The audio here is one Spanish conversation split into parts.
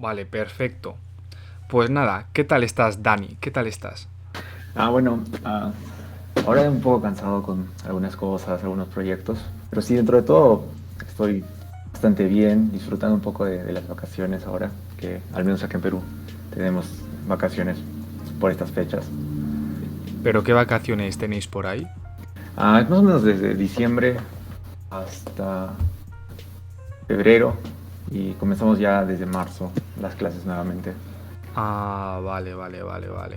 Vale, perfecto. Pues nada, ¿qué tal estás, Dani? ¿Qué tal estás? Bueno, ahora un poco cansado con algunas cosas, algunos proyectos, pero sí, dentro de todo estoy bastante bien, disfrutando un poco de las vacaciones ahora, que al menos acá en Perú tenemos vacaciones por estas fechas. ¿Pero qué vacaciones tenéis por ahí? Es más o menos desde diciembre hasta febrero y comenzamos ya desde marzo las clases nuevamente. Ah, vale, vale, vale, vale.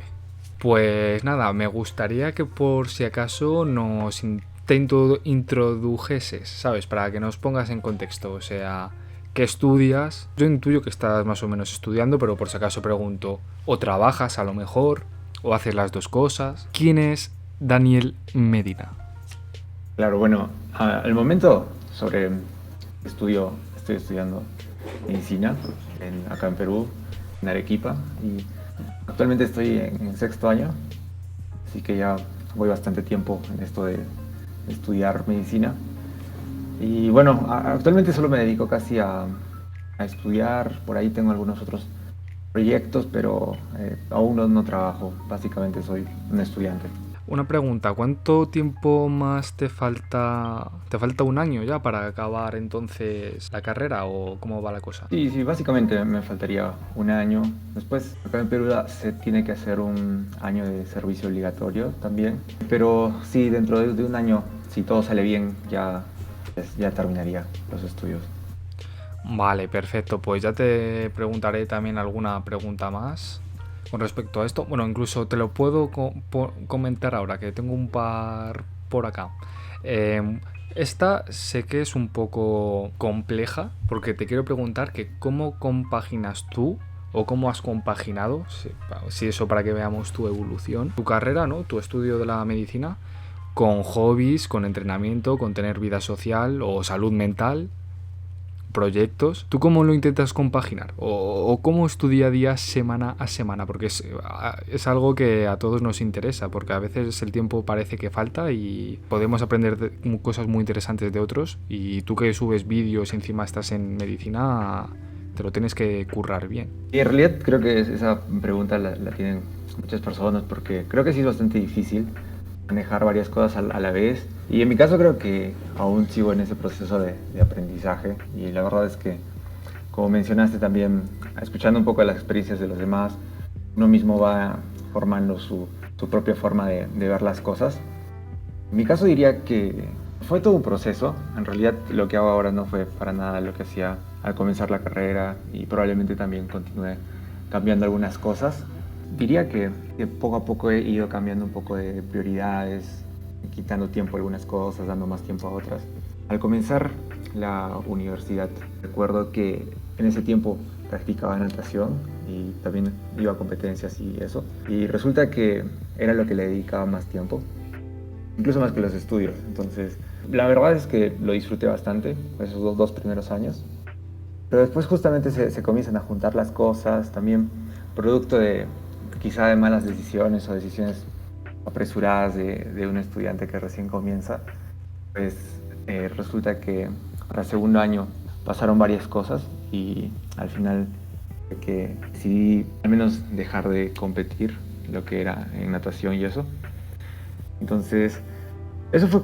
Pues nada, me gustaría que por si acaso te introdujeses, ¿sabes? Para que nos pongas en contexto, o sea, ¿qué estudias? Yo intuyo que estás más o menos estudiando, pero por si acaso pregunto, ¿o trabajas a lo mejor? ¿O haces las dos cosas? ¿Quién es Daniel Medina? Claro, bueno, al momento sobre estoy estudiando medicina acá en Perú, en Arequipa, y actualmente estoy en sexto año, así que ya voy bastante tiempo en esto de estudiar medicina. Y bueno, actualmente solo me dedico casi a estudiar, por ahí tengo algunos otros proyectos, pero aún no trabajo, básicamente soy un estudiante. Una pregunta, ¿cuánto tiempo más te falta? ¿Te falta un año ya para acabar entonces la carrera o cómo va la cosa? Sí, sí, básicamente me faltaría un año. Después, acá en Perú se tiene que hacer un año de servicio obligatorio también. Pero sí, dentro de un año, si todo sale bien, ya terminaría los estudios. Vale, perfecto. Pues ya te preguntaré también alguna pregunta más con respecto a esto. Bueno, incluso te lo puedo comentar ahora, que tengo un par por acá. Eh, Esta sé que es un poco compleja, porque te quiero preguntar que cómo compaginas tú o cómo has compaginado, si eso para que veamos tu evolución, tu carrera, ¿no? Tu estudio de la medicina, con hobbies, con entrenamiento, con tener vida social o salud mental, proyectos. ¿Tú cómo lo intentas compaginar? ¿O cómo es tu día a día semana a semana? Porque es algo que a todos nos interesa, porque a veces el tiempo parece que falta y podemos aprender cosas muy interesantes de otros, y tú que subes vídeos y encima estás en medicina, te lo tienes que currar bien. Y en realidad creo que esa pregunta la tienen muchas personas porque creo que sí es bastante difícil manejar varias cosas a la vez. Y en mi caso creo que aún sigo en ese proceso de aprendizaje y la verdad es que, como mencionaste también, escuchando un poco de las experiencias de los demás, uno mismo va formando su propia forma de ver las cosas. En mi caso diría que fue todo un proceso. En realidad lo que hago ahora no fue para nada lo que hacía al comenzar la carrera y probablemente también continúe cambiando algunas cosas. Diría que poco a poco he ido cambiando un poco de prioridades, quitando tiempo a algunas cosas, dando más tiempo a otras. Al comenzar la universidad, recuerdo que en ese tiempo practicaba natación y también iba a competencias y eso. Y resulta que era lo que le dedicaba más tiempo, incluso más que los estudios. Entonces, la verdad es que lo disfruté bastante esos dos primeros años, pero después justamente se comienzan a juntar las cosas, también producto de quizá de malas decisiones o decisiones apresuradas de un estudiante que recién comienza, pues resulta que para el segundo año pasaron varias cosas y al final que decidí al menos dejar de competir lo que era en natación y eso. Entonces, eso fue,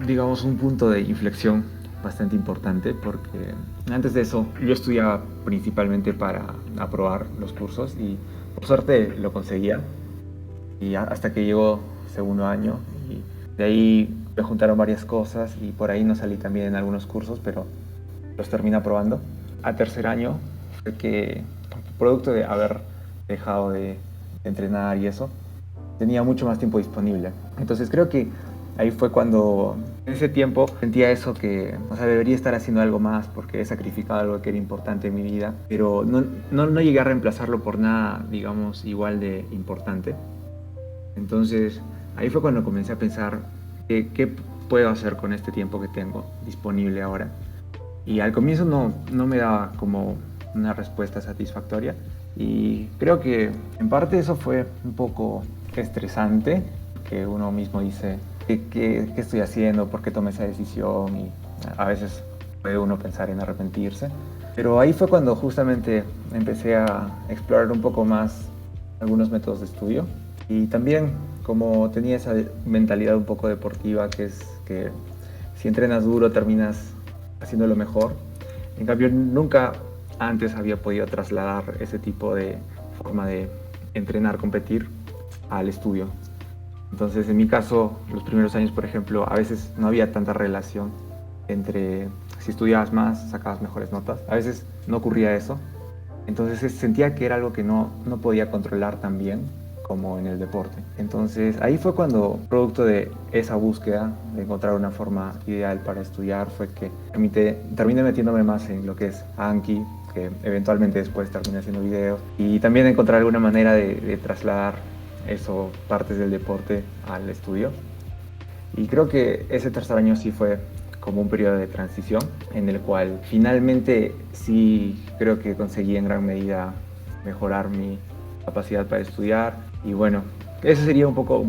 digamos, un punto de inflexión bastante importante porque antes de eso yo estudiaba principalmente para aprobar los cursos y por suerte lo conseguía y hasta que llegó segundo año y de ahí me juntaron varias cosas y por ahí no salí también en algunos cursos, pero los terminé aprobando. A tercer año fue que, producto de haber dejado de entrenar y eso, tenía mucho más tiempo disponible. Entonces creo que ahí fue cuando en ese tiempo sentía eso que, o sea, debería estar haciendo algo más porque he sacrificado algo que era importante en mi vida, pero no llegué a reemplazarlo por nada, digamos, igual de importante. Entonces ahí fue cuando comencé a pensar qué puedo hacer con este tiempo que tengo disponible ahora. Y al comienzo no me daba como una respuesta satisfactoria y creo que en parte eso fue un poco estresante, que uno mismo dice, ¿qué estoy haciendo? ¿Por qué tomé esa decisión? Y a veces puede uno pensar en arrepentirse. Pero ahí fue cuando justamente empecé a explorar un poco más algunos métodos de estudio y también como tenía esa mentalidad un poco deportiva que es que si entrenas duro terminas haciéndolo mejor. En cambio, nunca antes había podido trasladar ese tipo de forma de entrenar, competir al estudio. Entonces, en mi caso, los primeros años, por ejemplo, a veces no había tanta relación entre si estudiabas más, sacabas mejores notas. A veces no ocurría eso. Entonces sentía que era algo que no podía controlar tan bien como en el deporte. Entonces ahí fue cuando, producto de esa búsqueda de encontrar una forma ideal para estudiar, fue que terminé metiéndome más en lo que es Anki, que eventualmente después terminé haciendo videos, y también encontrar alguna manera de trasladar eso, partes del deporte al estudio. Y creo que ese tercer año sí fue como un periodo de transición en el cual finalmente sí creo que conseguí en gran medida mejorar mi capacidad para estudiar. Y bueno, esa sería un poco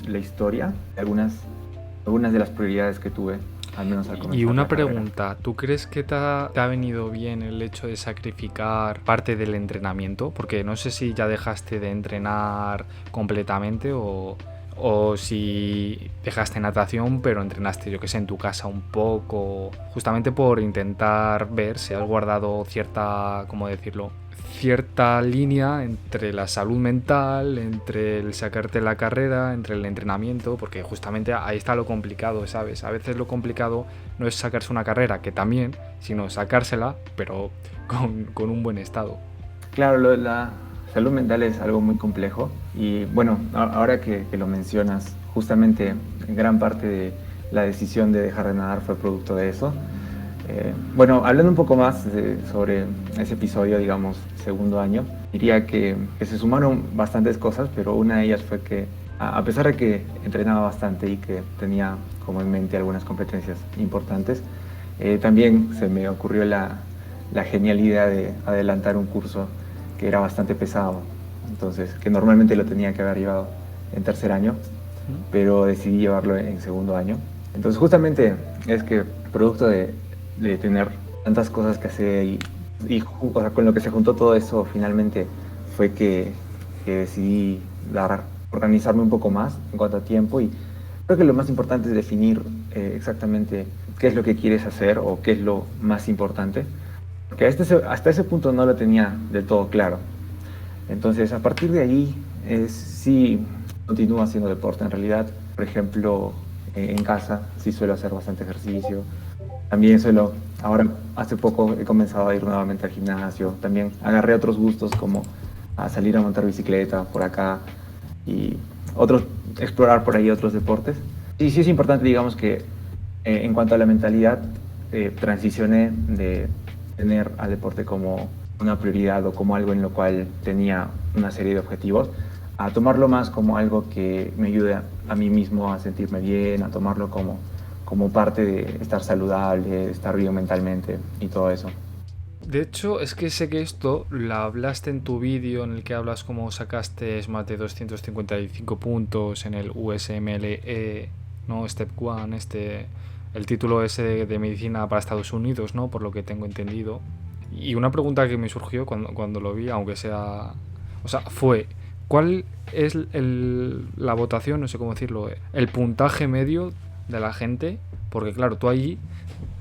la historia, algunas de las prioridades que tuve, al menos al Y comenzar una la carrera. pregunta, ¿tú crees que te ha venido bien el hecho de sacrificar parte del entrenamiento? Porque no sé si ya dejaste de entrenar completamente o si dejaste natación pero entrenaste, yo que sé, en tu casa un poco, justamente por intentar ver si has guardado cierta, ¿cómo decirlo? Cierta línea entre la salud mental, entre el sacarte la carrera, entre el entrenamiento, porque justamente ahí está lo complicado, ¿sabes? A veces lo complicado no es sacarse una carrera, que también, sino sacársela, pero con un buen estado. Claro, la salud mental es algo muy complejo y bueno, ahora que lo mencionas, justamente gran parte de la decisión de dejar de nadar fue producto de eso. Bueno, hablando un poco más sobre ese episodio, digamos, segundo año, diría que se sumaron bastantes cosas, pero una de ellas fue que a pesar de que entrenaba bastante y que tenía como en mente algunas competencias importantes, también se me ocurrió la genial idea de adelantar un curso que era bastante pesado, entonces que normalmente lo tenía que haber llevado en tercer año, pero decidí llevarlo en segundo año. Entonces justamente es que producto de tener tantas cosas que hacer o sea, con lo que se juntó todo eso finalmente fue que decidí organizarme un poco más en cuanto a tiempo y creo que lo más importante es definir exactamente qué es lo que quieres hacer o qué es lo más importante, porque hasta ese punto no lo tenía del todo claro. Entonces, a partir de ahí, sí continúo haciendo deporte en realidad. Por ejemplo, en casa sí suelo hacer bastante ejercicio. También ahora hace poco he comenzado a ir nuevamente al gimnasio. También agarré otros gustos como a salir a montar bicicleta por acá y explorar por ahí otros deportes. Sí, sí es importante, digamos que en cuanto a la mentalidad, transicioné de tener al deporte como una prioridad o como algo en lo cual tenía una serie de objetivos, a tomarlo más como algo que me ayude a mí mismo a sentirme bien, a tomarlo como parte de estar saludable, de estar bien mentalmente y todo eso. De hecho, es que sé que esto lo hablaste en tu vídeo en el que hablas cómo sacaste más de 255 puntos en el USMLE, ¿no? Step 1, el título ese de medicina para Estados Unidos, ¿no? Por lo que tengo entendido. Y una pregunta que me surgió cuando lo vi, aunque sea... O sea, fue, ¿cuál es la votación, no sé cómo decirlo, el puntaje medio de la gente? Porque claro, tú allí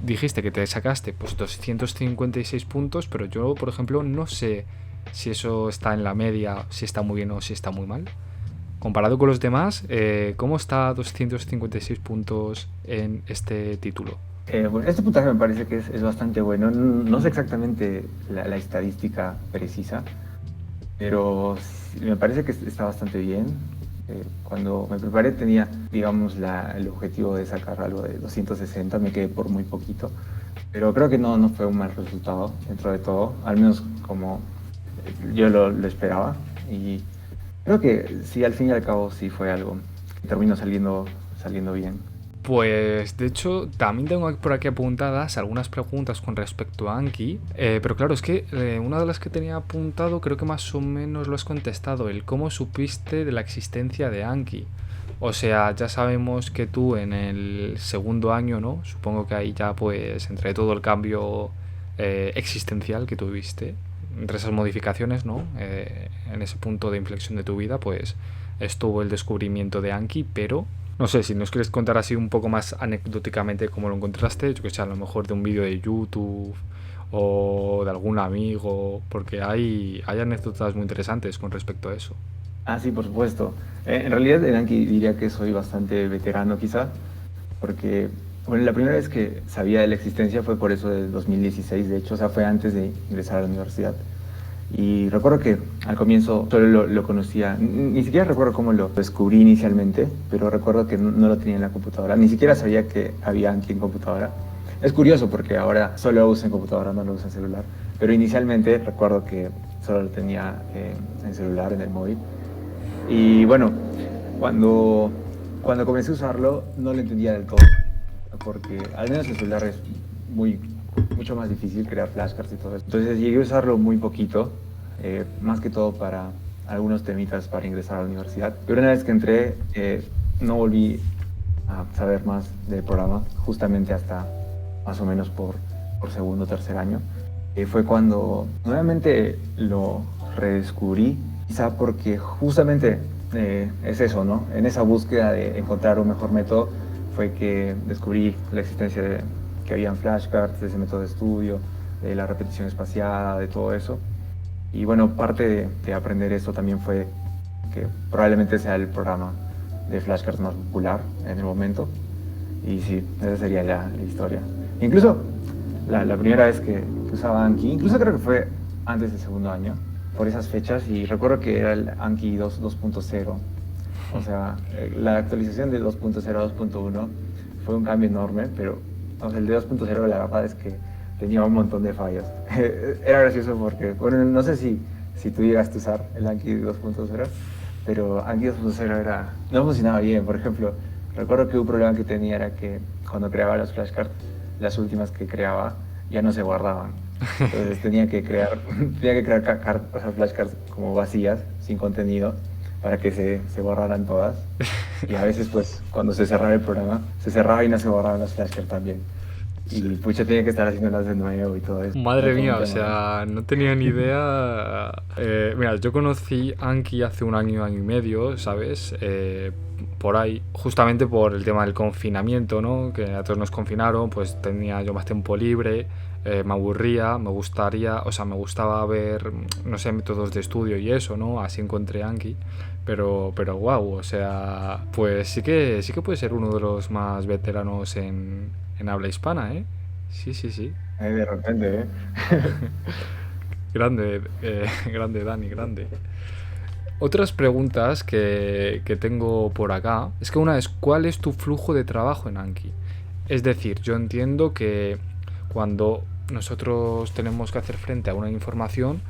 dijiste que te sacaste pues 256 puntos, pero yo, por ejemplo, no sé si eso está en la media, si está muy bien o si está muy mal. Comparado con los demás, ¿cómo está 256 puntos en este título? Bueno, este puntaje me parece que es bastante bueno. No sé exactamente la estadística precisa, pero sí, me parece que está bastante bien. Cuando me preparé tenía, digamos, el objetivo de sacar algo de 260, me quedé por muy poquito, pero creo que no fue un mal resultado dentro de todo, al menos como yo lo esperaba. Y creo que sí, al fin y al cabo sí fue algo que terminó saliendo bien. Pues de hecho también tengo por aquí apuntadas algunas preguntas con respecto a Anki, pero claro, es que una de las que tenía apuntado creo que más o menos lo has contestado, el cómo supiste de la existencia de Anki. O sea, ya sabemos que tú en el segundo año, ¿no? Supongo que ahí ya pues entre todo el cambio existencial que tuviste. Entre esas modificaciones, ¿no? En ese punto de inflexión de tu vida, pues estuvo el descubrimiento de Anki, pero no sé, si nos quieres contar así un poco más anecdóticamente cómo lo encontraste, yo que sé, a lo mejor de un vídeo de YouTube o de algún amigo, porque hay anécdotas muy interesantes con respecto a eso. Ah, sí, por supuesto. En realidad en Anki diría que soy bastante veterano quizá, porque bueno, la primera vez que sabía de la existencia fue por eso del 2016, de hecho, o sea, fue antes de ingresar a la universidad. Y recuerdo que al comienzo solo lo conocía, ni siquiera recuerdo cómo lo descubrí inicialmente, pero recuerdo que no lo tenía en la computadora, ni siquiera sabía que había Anki en computadora. Es curioso porque ahora solo lo uso en computadora, no lo uso en celular, pero inicialmente recuerdo que solo lo tenía en celular, en el móvil. Y bueno, cuando, cuando comencé a usarlo no lo entendía del todo, porque al menos el celular es muy, mucho más difícil crear flashcards y todo eso. Entonces llegué a usarlo muy poquito, más que todo para algunos temitas para ingresar a la universidad. Pero una vez que entré, no volví a saber más del programa, justamente hasta más o menos por segundo o tercer año. Fue cuando nuevamente lo redescubrí, quizá porque justamente es eso, ¿no? En esa búsqueda de encontrar un mejor método fue que descubrí la existencia de que habían flashcards, de ese método de estudio, de la repetición espaciada, de todo eso. Y bueno, parte de aprender eso también fue que probablemente sea el programa de flashcards más popular en el momento. Y sí, esa sería la historia. Incluso la primera vez que usaba Anki, incluso creo que fue antes del segundo año, por esas fechas, y recuerdo que era el Anki 2.0. O sea, la actualización de 2.0 a 2.1 fue un cambio enorme, pero o sea, el de 2.0 la verdad es que tenía un montón de fallos. Era gracioso porque, bueno, no sé si tú llegaste a usar el Anki 2.0, pero Anki 2.0 no funcionaba bien. Por ejemplo, recuerdo que un problema que tenía era que cuando creaba las flashcards, las últimas que creaba ya no se guardaban. Entonces tenía que crear o sea, flashcards como vacías, sin contenido, para que se borraran todas. Y a veces, pues, cuando se cerraba el programa, se cerraba y no se borraban las flashcards también. Y Sí. pucha, tenía que estar haciéndolas de nuevo y todo eso. Era Madre todo un mía, o tema, ¿no? sea, no tenía ni idea. Mira, yo conocí Anki hace un año, año y medio, ¿sabes? Por ahí, justamente por el tema del confinamiento, ¿no? Que a todos nos confinaron, pues tenía yo más tiempo libre, me aburría, me gustaría, o sea, me gustaba ver, no sé, métodos de estudio y eso, ¿no? Así encontré Anki. Pero wow, o sea, pues sí que puede ser uno de los más veteranos en habla hispana, ¿eh? Sí, sí, sí. Ahí de repente, ¿eh? Grande, grande, Dani, grande. Otras preguntas que tengo por acá es que una es, ¿cuál es tu flujo de trabajo en Anki? Es decir, yo entiendo que cuando nosotros tenemos que hacer frente a una información,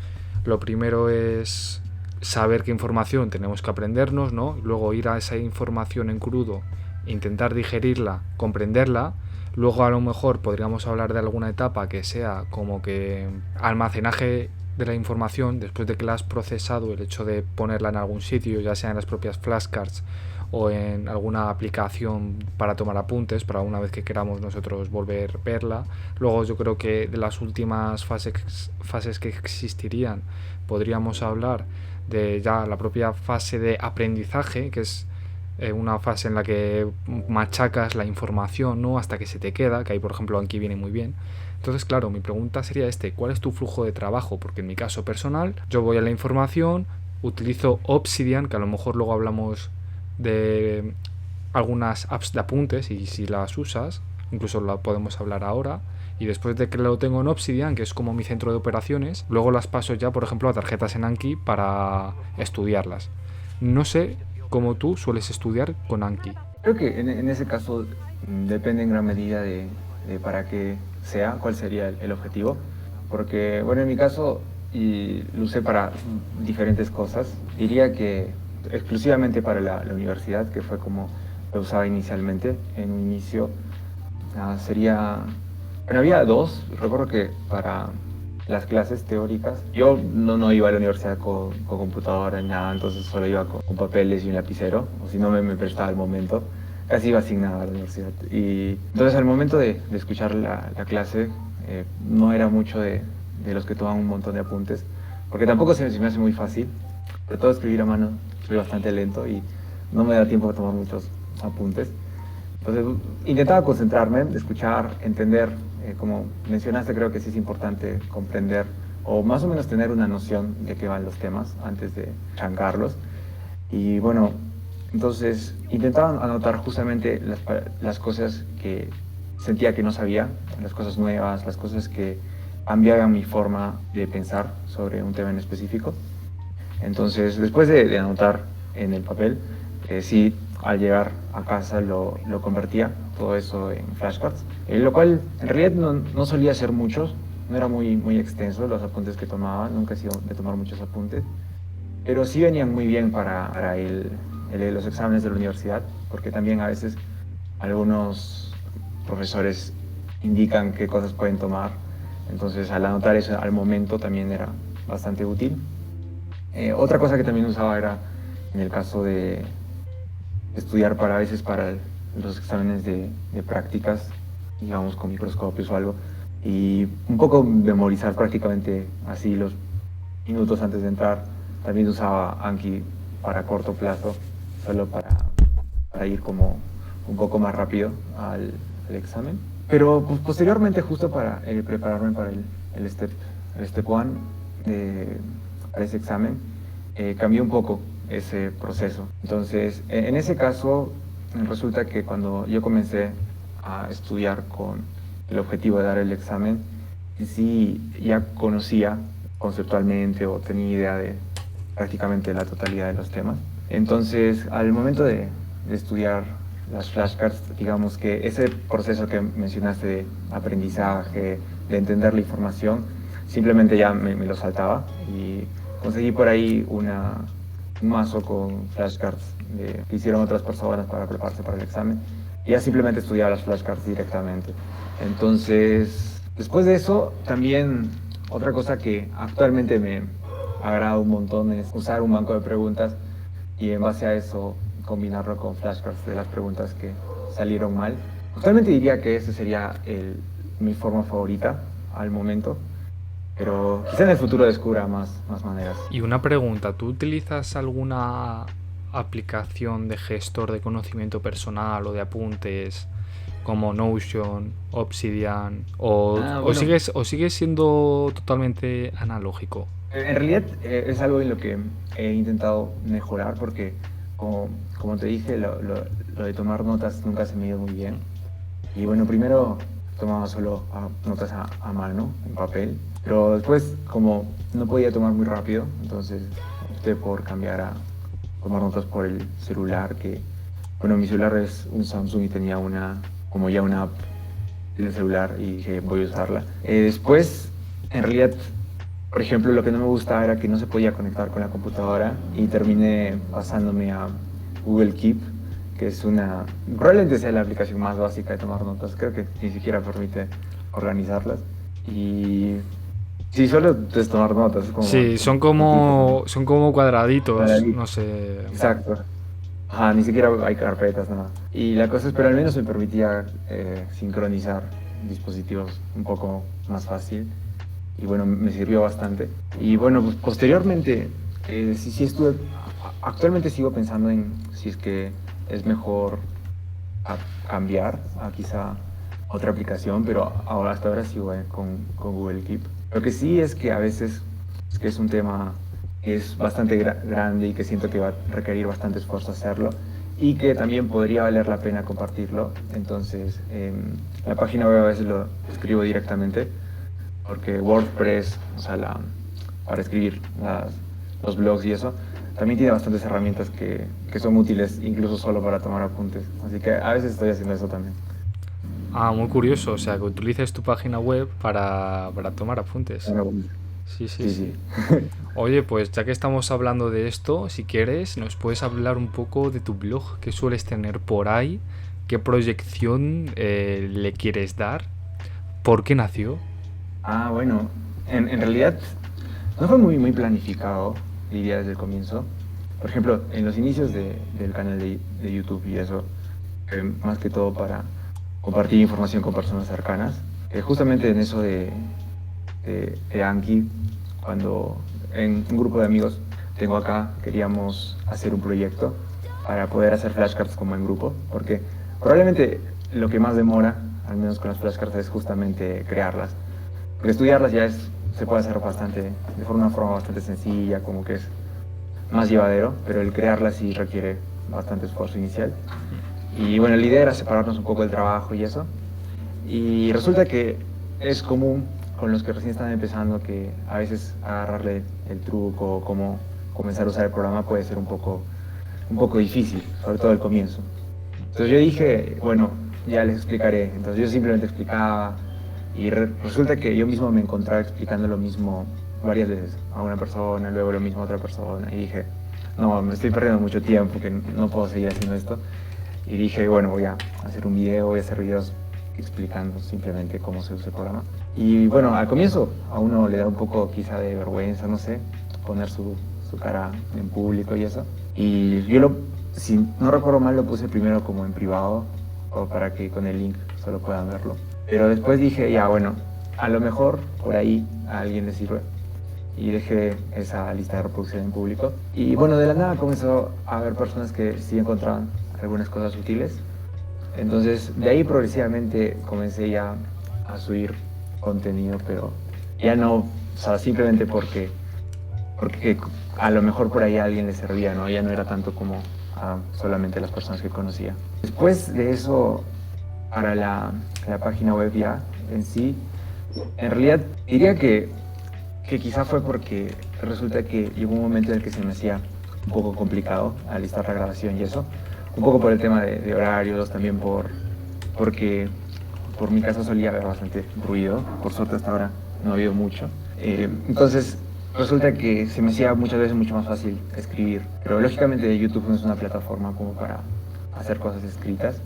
lo primero es saber qué información tenemos que aprendernos, ¿no? Luego ir a esa información en crudo, intentar digerirla, comprenderla. Luego a lo mejor podríamos hablar de alguna etapa que sea como que almacenaje de la información después de que la has procesado, el hecho de ponerla en algún sitio, ya sea en las propias flashcards o en alguna aplicación para tomar apuntes, para una vez que queramos nosotros volver a verla. Luego yo creo que de las últimas fases que existirían podríamos hablar de ya la propia fase de aprendizaje, que es una fase en la que machacas la información, ¿no? Hasta que se te queda, que ahí por ejemplo aquí viene muy bien. Entonces, claro, mi pregunta sería ¿cuál es tu flujo de trabajo? Porque en mi caso personal, yo voy a la información, utilizo Obsidian, que a lo mejor luego hablamos de algunas apps de apuntes y si las usas, incluso la podemos hablar ahora. Y después de que lo tengo en Obsidian, que es como mi centro de operaciones, luego las paso ya, por ejemplo, a tarjetas en Anki para estudiarlas. No sé cómo tú sueles estudiar con Anki. Creo que en ese caso depende en gran medida de para qué sea, cuál sería el objetivo. Porque, bueno, en mi caso, y lo usé para diferentes cosas. Diría que exclusivamente para la universidad, que fue como lo usaba inicialmente. En un inicio sería... Bueno, había dos. Recuerdo que para las clases teóricas, yo no iba a la universidad con computadora ni nada, entonces solo iba con papeles y un lapicero, o si no me prestaba el momento. Casi iba asignado a la universidad. Y entonces al momento de escuchar la clase, No era mucho de los que toman un montón de apuntes, porque tampoco se me hace muy fácil. Sobre todo escribir a mano, soy bastante lento y no me da tiempo de tomar muchos apuntes. Entonces intentaba concentrarme, escuchar, entender. Como mencionaste, creo que sí es importante comprender o más o menos tener una noción de qué van los temas antes de chancarlos. Y bueno, entonces intentaba anotar justamente las cosas que sentía que no sabía, las cosas nuevas, las cosas que cambiaban mi forma de pensar sobre un tema en específico. Entonces, después de anotar en el papel, sí, al llegar a casa lo convertía todo eso en flashcards, lo cual en realidad no solía ser muchos, no era muy extenso los apuntes que tomaba, nunca he sido de tomar muchos apuntes, pero sí venían muy bien para los exámenes de la universidad, porque también a veces algunos profesores indican qué cosas pueden tomar, entonces al anotar eso al momento también era bastante útil. Otra cosa que también usaba era en el caso de estudiar para a veces para los exámenes de prácticas, digamos con microscopios o algo, y un poco memorizar prácticamente así los minutos antes de entrar. También usaba Anki para corto plazo, solo para ir como un poco más rápido al examen. Pero pues, posteriormente, justo para prepararme para el step 1 para ese examen, cambié un poco ese proceso. Entonces, en ese caso, resulta que cuando yo comencé a estudiar con el objetivo de dar el examen, sí ya conocía conceptualmente o tenía idea de prácticamente la totalidad de los temas. Entonces, al momento de estudiar las flashcards, digamos que ese proceso que mencionaste de aprendizaje, de entender la información, simplemente ya me lo saltaba y conseguí por ahí un mazo con flashcards que hicieron otras personas para prepararse para el examen y ya simplemente estudiaba las flashcards directamente. Entonces, después de eso, también otra cosa que actualmente me agrada un montón es usar un banco de preguntas y en base a eso combinarlo con flashcards de las preguntas que salieron mal. Actualmente diría que esa sería mi forma favorita al momento, pero quizá en el futuro descubra más maneras. Y una pregunta, ¿tú utilizas alguna aplicación de gestor de conocimiento personal o de apuntes como Notion, Obsidian Bueno, o sigues siendo totalmente analógico? en realidad es algo en lo que he intentado mejorar porque, como te dije, lo de tomar notas nunca se me dio muy bien. Y bueno, primero tomaba solo notas a mano, en papel, pero después, como no podía tomar muy rápido, entonces opté por cambiar a tomar notas por el celular, que, bueno, mi celular es un Samsung y tenía como ya una app en el celular y dije, voy a usarla. Después, en realidad, por ejemplo, lo que no me gustaba era que no se podía conectar con la computadora y terminé pasándome a Google Keep, que es probablemente sea la aplicación más básica de tomar notas, creo que ni siquiera permite organizarlas. Y sí, solo es tomar notas, es como Sí, notitas, ¿no? son como cuadraditos, Para- no sé. Exacto. Ajá, ni siquiera hay carpetas, nada. Y la cosa es, pero al menos me permitía sincronizar dispositivos un poco más fácil. Y bueno, me sirvió bastante. Y bueno, pues posteriormente, sí estuve, actualmente sigo pensando en si es que es mejor cambiar a quizá otra aplicación, pero hasta ahora sigo con Google Keep. Lo que sí es que a veces es que es un tema que es bastante grande y que siento que va a requerir bastante esfuerzo hacerlo y que también podría valer la pena compartirlo. Entonces, la página web a veces lo escribo directamente porque WordPress, o sea, para escribir los blogs y eso, también tiene bastantes herramientas que son útiles incluso solo para tomar apuntes. Así que a veces estoy haciendo eso también. Ah, muy curioso, o sea, que utilices tu página web para tomar apuntes. Bueno, Sí, sí, sí, sí. sí. Oye, pues ya que estamos hablando de esto, si quieres, nos puedes hablar un poco de tu blog, qué sueles tener por ahí, qué proyección le quieres dar, por qué nació. Bueno, en realidad no fue muy planificado, diría desde el comienzo. Por ejemplo, en los inicios del canal de YouTube y eso, más que todo para compartir información con personas cercanas. justamente en eso de Anki, cuando en un grupo de amigos tengo acá, queríamos hacer un proyecto para poder hacer flashcards como en grupo, porque probablemente lo que más demora, al menos con las flashcards, es justamente crearlas. Porque estudiarlas ya se puede hacer bastante, de una forma bastante sencilla, como que es más llevadero, pero el crearlas sí requiere bastante esfuerzo inicial. Y bueno, la idea era separarnos un poco del trabajo y eso. Y resulta que es común con los que recién están empezando que a veces agarrarle el truco, cómo comenzar a usar el programa puede ser un poco difícil, sobre todo al comienzo. Entonces yo dije, bueno, ya les explicaré. Entonces yo simplemente explicaba y resulta que yo mismo me encontraba explicando lo mismo varias veces a una persona, luego lo mismo a otra persona. Y dije, no, me estoy perdiendo mucho tiempo, que no puedo seguir haciendo esto. Y dije, bueno, voy a hacer un video, voy a hacer videos explicando simplemente cómo se usa el programa. Y bueno, al comienzo a uno le da un poco quizá de vergüenza, no sé, poner su cara en público y eso. Y yo si no recuerdo mal, lo puse primero como en privado, o para que con el link solo puedan verlo. Pero después dije, ya bueno, a lo mejor por ahí a alguien le sirve. Y dejé esa lista de reproducción en público. Y bueno, de la nada comenzó a haber personas que sí encontraban algunas cosas útiles. Entonces, de ahí progresivamente comencé ya a subir contenido, pero ya no, o sea, simplemente porque a lo mejor por ahí a alguien le servía, ¿no? Ya no era tanto como a solamente las personas que conocía. Después de eso, para la página web ya en sí, en realidad diría que quizá fue porque resulta que llegó un momento en el que se me hacía un poco complicado alistar la grabación y eso, un poco por el tema de horarios, también porque por mi casa solía haber bastante ruido, por suerte hasta ahora no ha habido mucho. Entonces resulta que se me hacía muchas veces mucho más fácil escribir, pero lógicamente YouTube no es una plataforma como para hacer cosas escritas,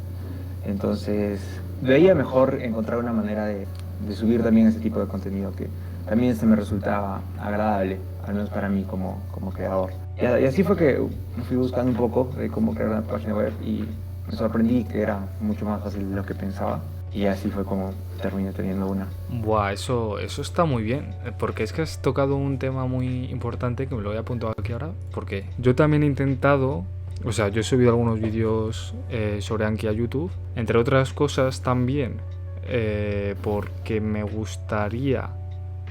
entonces veía mejor encontrar una manera de subir también ese tipo de contenido que también se me resultaba agradable, al menos para mí como creador. Y así fue que me fui buscando un poco de cómo crear una página web y me sorprendí que era mucho más fácil de lo que pensaba. Y así fue como terminé teniendo una. Buah, eso está muy bien, porque es que has tocado un tema muy importante que me lo voy a apuntar aquí ahora, porque yo también he intentado, o sea, yo he subido algunos vídeos sobre Anki a YouTube, entre otras cosas también, porque me gustaría,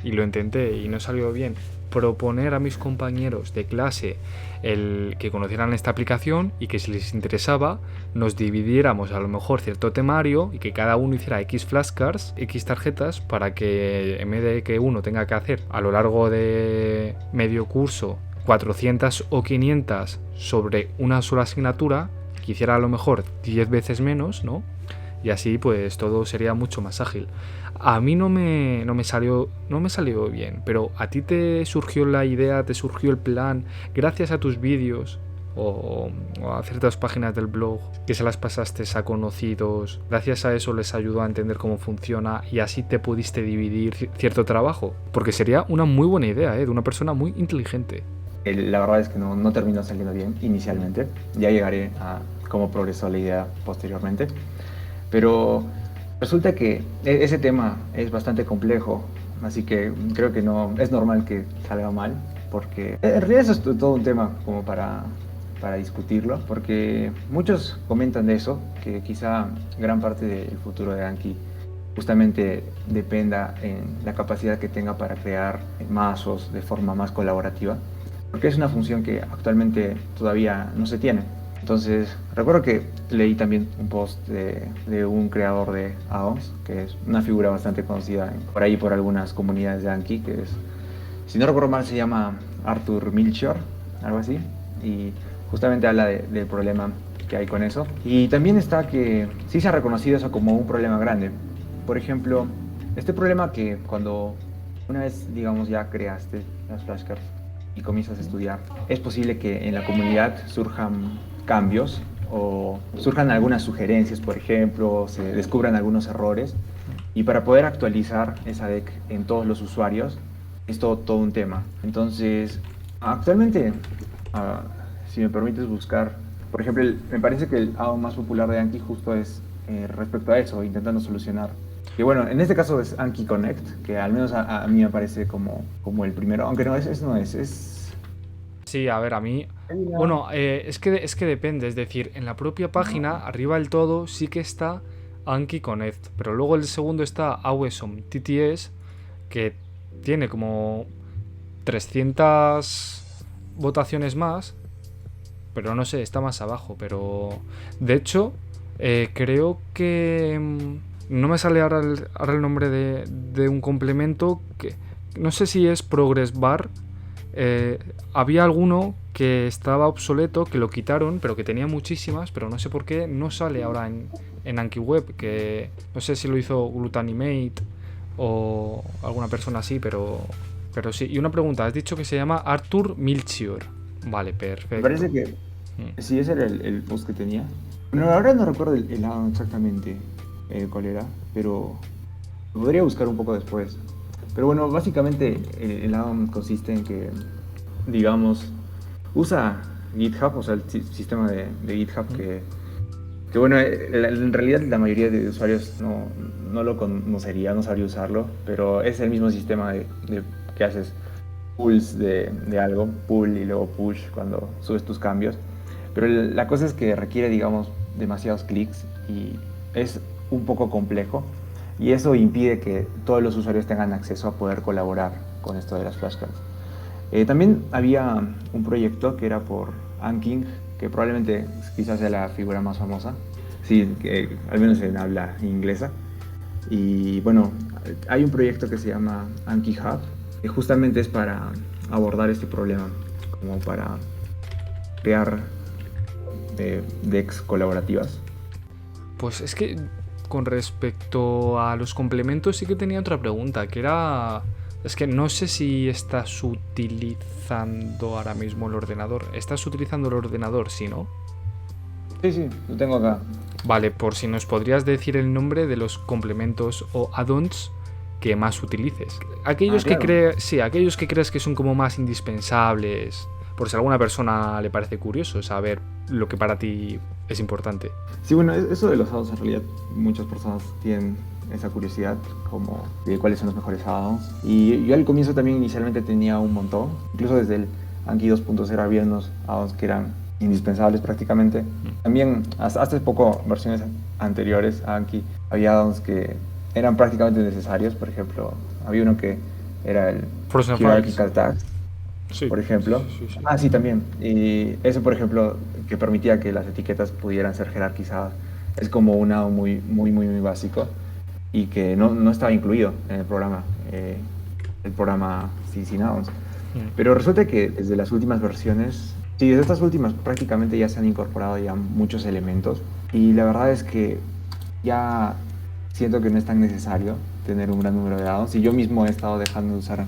y lo intenté y no salió bien, proponer a mis compañeros de clase el que conocieran esta aplicación y que si les interesaba nos dividiéramos a lo mejor cierto temario y que cada uno hiciera X flashcards, X tarjetas, para que en vez de que uno tenga que hacer a lo largo de medio curso 400 o 500 sobre una sola asignatura, que hiciera a lo mejor 10 veces menos, ¿no? Y así pues todo sería mucho más ágil. A mí no me salió bien, pero a ti te surgió la idea, te surgió el plan gracias a tus vídeos o a ciertas páginas del blog que se las pasaste a conocidos. Gracias a eso les ayudó a entender cómo funciona y así te pudiste dividir cierto trabajo, porque sería una muy buena idea, de una persona muy inteligente. La verdad es que no terminó saliendo bien inicialmente. Ya llegaré a cómo progresó la idea posteriormente. Pero resulta que ese tema es bastante complejo, así que creo que no es normal que salga mal, porque en realidad eso es todo un tema como para discutirlo, porque muchos comentan de eso, que quizá gran parte del futuro de Anki justamente dependa en la capacidad que tenga para crear mazos de forma más colaborativa, porque es una función que actualmente todavía no se tiene. Entonces, recuerdo que leí también un post de un creador de addons, que es una figura bastante conocida por ahí por algunas comunidades de Anki, que es, si no recuerdo mal, se llama Arthur Milchor, algo así, y justamente habla del problema que hay con eso. Y también está que sí se ha reconocido eso como un problema grande. Por ejemplo, este problema que cuando una vez, digamos, ya creaste las flashcards y comienzas a estudiar, es posible que en la comunidad surjan cambios o surjan algunas sugerencias, por ejemplo, se descubran algunos errores, y para poder actualizar esa deck en todos los usuarios es todo un tema. Entonces, actualmente, si me permites buscar, por ejemplo, me parece que el addon más popular de Anki justo es respecto a eso, intentando solucionar Y bueno, en este caso es Anki Connect, que al menos a mí me parece como el primero, aunque no es... Sí, a ver, a mí... Hay una- Bueno, es que depende, es decir, en la propia página, No. arriba del todo, sí que está Anki Connect, pero luego el segundo está Awesom TTS, que tiene como 300 votaciones más, pero no sé, está más abajo, pero... De hecho, creo que... no me sale ahora el nombre de un complemento que... No sé si es Progress Bar. Había alguno que estaba obsoleto, que lo quitaron, pero que tenía muchísimas, pero no sé por qué no sale ahora en Anki Web, que no sé si lo hizo Glutanimate o alguna persona así, pero sí. Y una pregunta, has dicho que se llama Arthur Milchior. Vale, Me perfecto. parece que Mm. sí, ese era el post que tenía. Bueno, ahora no recuerdo el addon exactamente cuál era, pero lo podría buscar un poco después. Pero bueno, básicamente el addon consiste en que, digamos, usa GitHub, o sea, el sistema de GitHub Mm. que bueno, en realidad la mayoría de usuarios no lo conocería, no sabría usarlo, pero es el mismo sistema que haces pulls de algo, pull y luego push cuando subes tus cambios. Pero la cosa es que requiere, digamos, demasiados clics y es un poco complejo. Y eso impide que todos los usuarios tengan acceso a poder colaborar con esto de las flashcards. También había un proyecto que era por Anking, que probablemente quizás sea la figura más famosa, sí, que, al menos en habla inglesa. Y bueno, hay un proyecto que se llama Anki Hub, que justamente es para abordar este problema, como para crear decks colaborativas. Pues es que con respecto a los complementos sí que tenía otra pregunta, que era... Es que no sé si estás utilizando ahora mismo el ordenador. ¿Estás utilizando el ordenador, sí, no? Sí, sí, lo tengo acá. Vale, por si nos podrías decir el nombre de los complementos o add-ons que más utilices. Ah, claro. Aquellos que creas que son como más indispensables, por si a alguna persona le parece curioso saber lo que para ti es importante. Sí, bueno, eso de los addons en realidad muchas personas tienen esa curiosidad como de cuáles son los mejores addons. Y yo al comienzo también inicialmente tenía un montón, incluso desde el Anki 2.0 había unos addons que eran indispensables prácticamente. También hasta hace poco, versiones anteriores a Anki, había addons que eran prácticamente necesarios. Por ejemplo, había uno que era el Frozen Files. Hierarchical Tags, Sí, por ejemplo. sí, sí. Ah, sí, también. Y eso, por ejemplo, que permitía que las etiquetas pudieran ser jerarquizadas. Es como un addon muy básico y que no estaba incluido en el programa sin addons. Pero resulta que desde las últimas versiones, sí, desde estas últimas prácticamente ya se han incorporado ya muchos elementos y la verdad es que ya siento que no es tan necesario tener un gran número de addons y yo mismo he estado dejando de usar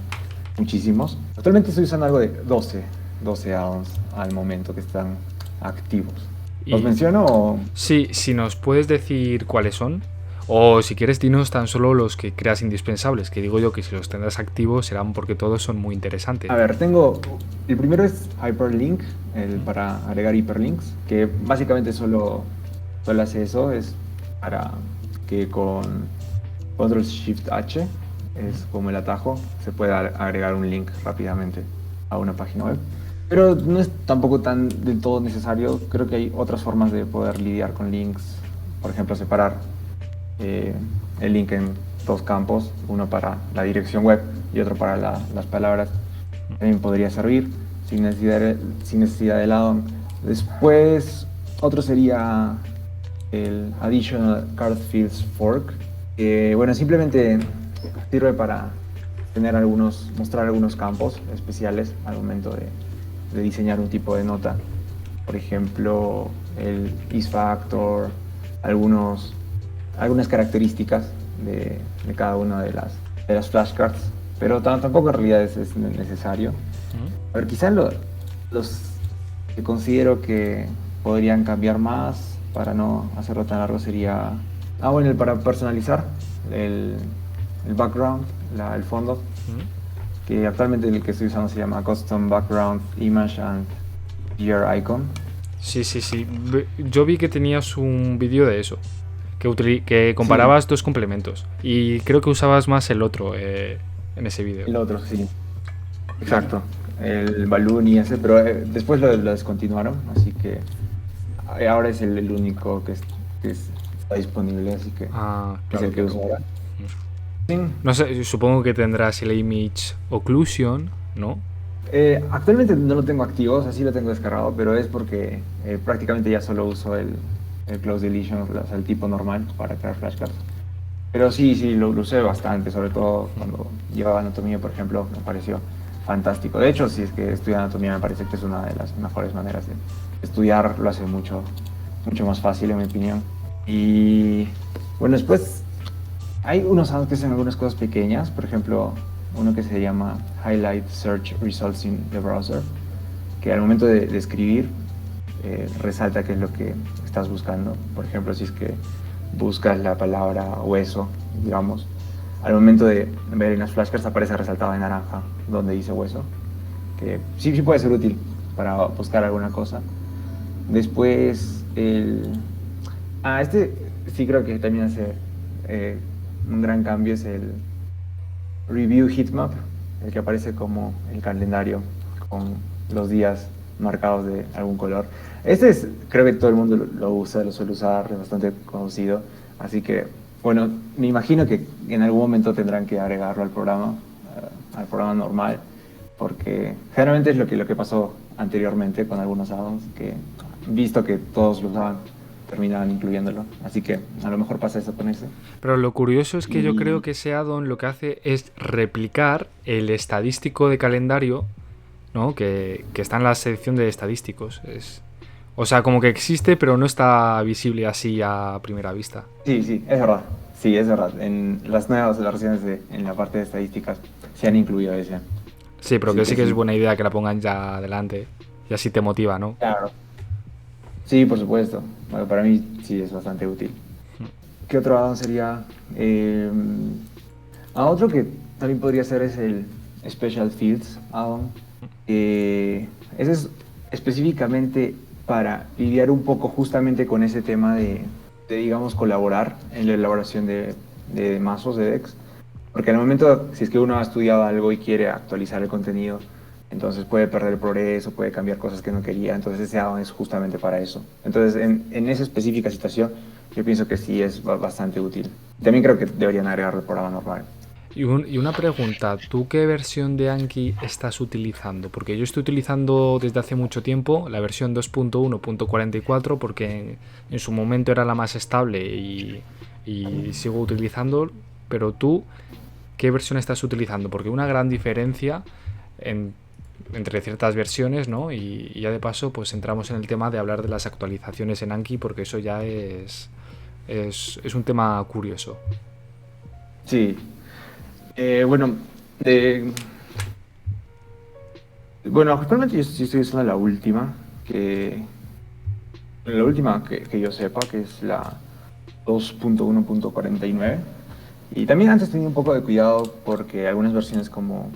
muchísimos. Actualmente estoy usando algo de 12 addons al momento que están activos. ¿Los Y menciono o...? sí, si nos puedes decir cuáles son, o si quieres dinos tan solo los que creas indispensables, que digo yo que si los tendrás activos serán porque todos son muy interesantes. A ver, el primero es Hyperlink, para agregar hiperlinks, que básicamente solo hace eso, es para que con Control Shift H, es como el atajo, se pueda agregar un link rápidamente a una página web. Pero no es tampoco tan del todo necesario, creo que hay otras formas de poder lidiar con links, por ejemplo, separar el link en dos campos, uno para la dirección web y otro para las palabras. También podría servir sin necesidad de addon. Después, otro sería el Additional Card Fields Fork, que bueno, simplemente sirve para mostrar algunos campos especiales al momento de diseñar un tipo de nota. Por ejemplo, el isFactor, algunas características de cada una de las flashcards, pero tampoco en realidad es necesario. A ver, quizás los que considero que podrían cambiar más para no hacerlo tan largo sería... Ah, bueno, para personalizar el background, el fondo, que actualmente el que estoy usando se llama Custom Background Image and Gear Icon. Sí, sí, sí. Yo vi que tenías un vídeo de eso. que Sí, comparabas dos complementos. Y creo que usabas más el otro en ese vídeo. el otro, sí. Exacto. El Balloon y ese, pero después lo descontinuaron, así que ahora es el único está disponible, así que Ah, es claro, el que claro. uso ahora. Sí. No sé, supongo que tendrás el Image Occlusion, ¿no? Actualmente no lo tengo activo, o sea, sí lo tengo descargado, pero es porque prácticamente ya solo uso el Close Deletion, o sea, el tipo normal para crear flashcards. Pero sí, sí, lo usé bastante, sobre todo cuando llevaba anatomía, por ejemplo, me pareció fantástico. De hecho, si es que estudiar anatomía me parece que es una de las mejores maneras de estudiar, lo hace mucho, mucho más fácil, en mi opinión. Y bueno, después hay unos add-ons que hacen algunas cosas pequeñas, por ejemplo, uno que se llama Highlight Search Results in the Browser, que al momento de escribir resalta qué es lo que estás buscando. Por ejemplo, si es que buscas la palabra hueso, digamos, al momento de ver en las flashcards aparece resaltado en naranja donde dice hueso, que sí, sí puede ser útil para buscar alguna cosa. Después, este sí creo que también hace eh, un gran cambio, es el Review Heatmap, el que aparece como el calendario con los días marcados de algún color. Creo que todo el mundo lo usa, lo suele usar, es bastante conocido. Así que, bueno, me imagino que en algún momento tendrán que agregarlo al programa normal, porque generalmente es lo que pasó anteriormente con algunos add-ons, que visto que todos lo usaban, terminaban incluyéndolo. Así que a lo mejor pasa eso con ese. Pero lo curioso es que yo creo Y que ese add-on lo que hace es replicar el estadístico de calendario, ¿no? Que está en la sección de estadísticos. O sea, como que existe, pero no está visible así a primera vista. sí, sí, es verdad. Sí, es verdad. En las nuevas versiones en la parte de estadísticas se han incluido ese. Sí, pero Así que que sí que es sí, buena idea que la pongan ya adelante. Y así te motiva, ¿no? claro. Sí, por supuesto. Bueno, para mí sí es bastante útil. ¿Qué otro add-on sería? Otro que también podría ser es el Special Fields add-on. Ese es específicamente para lidiar un poco justamente con ese tema digamos, colaborar en la elaboración de mazos de decks. Porque al momento, si es que uno ha estudiado algo y quiere actualizar el contenido, entonces puede perder el progreso, puede cambiar cosas que no quería. Entonces ese add-on es justamente para eso. Entonces en esa específica situación, yo pienso que sí es bastante útil. También creo que deberían agregarlo al programa normal. Y una pregunta, ¿tú qué versión de Anki estás utilizando? Porque yo estoy utilizando desde hace mucho tiempo la versión 2.1.44 porque en su momento era la más estable y sigo utilizando, pero tú, ¿qué versión estás utilizando? Porque hay una gran diferencia en- entre ciertas versiones, ¿no? Y ya de paso, pues entramos en el tema de hablar de las actualizaciones en Anki porque eso ya es un tema curioso. Sí. Bueno, de, bueno, actualmente yo sí estoy usando la última que yo sepa, que es la 2.1.49. Y también antes tenía un poco de cuidado porque algunas versiones como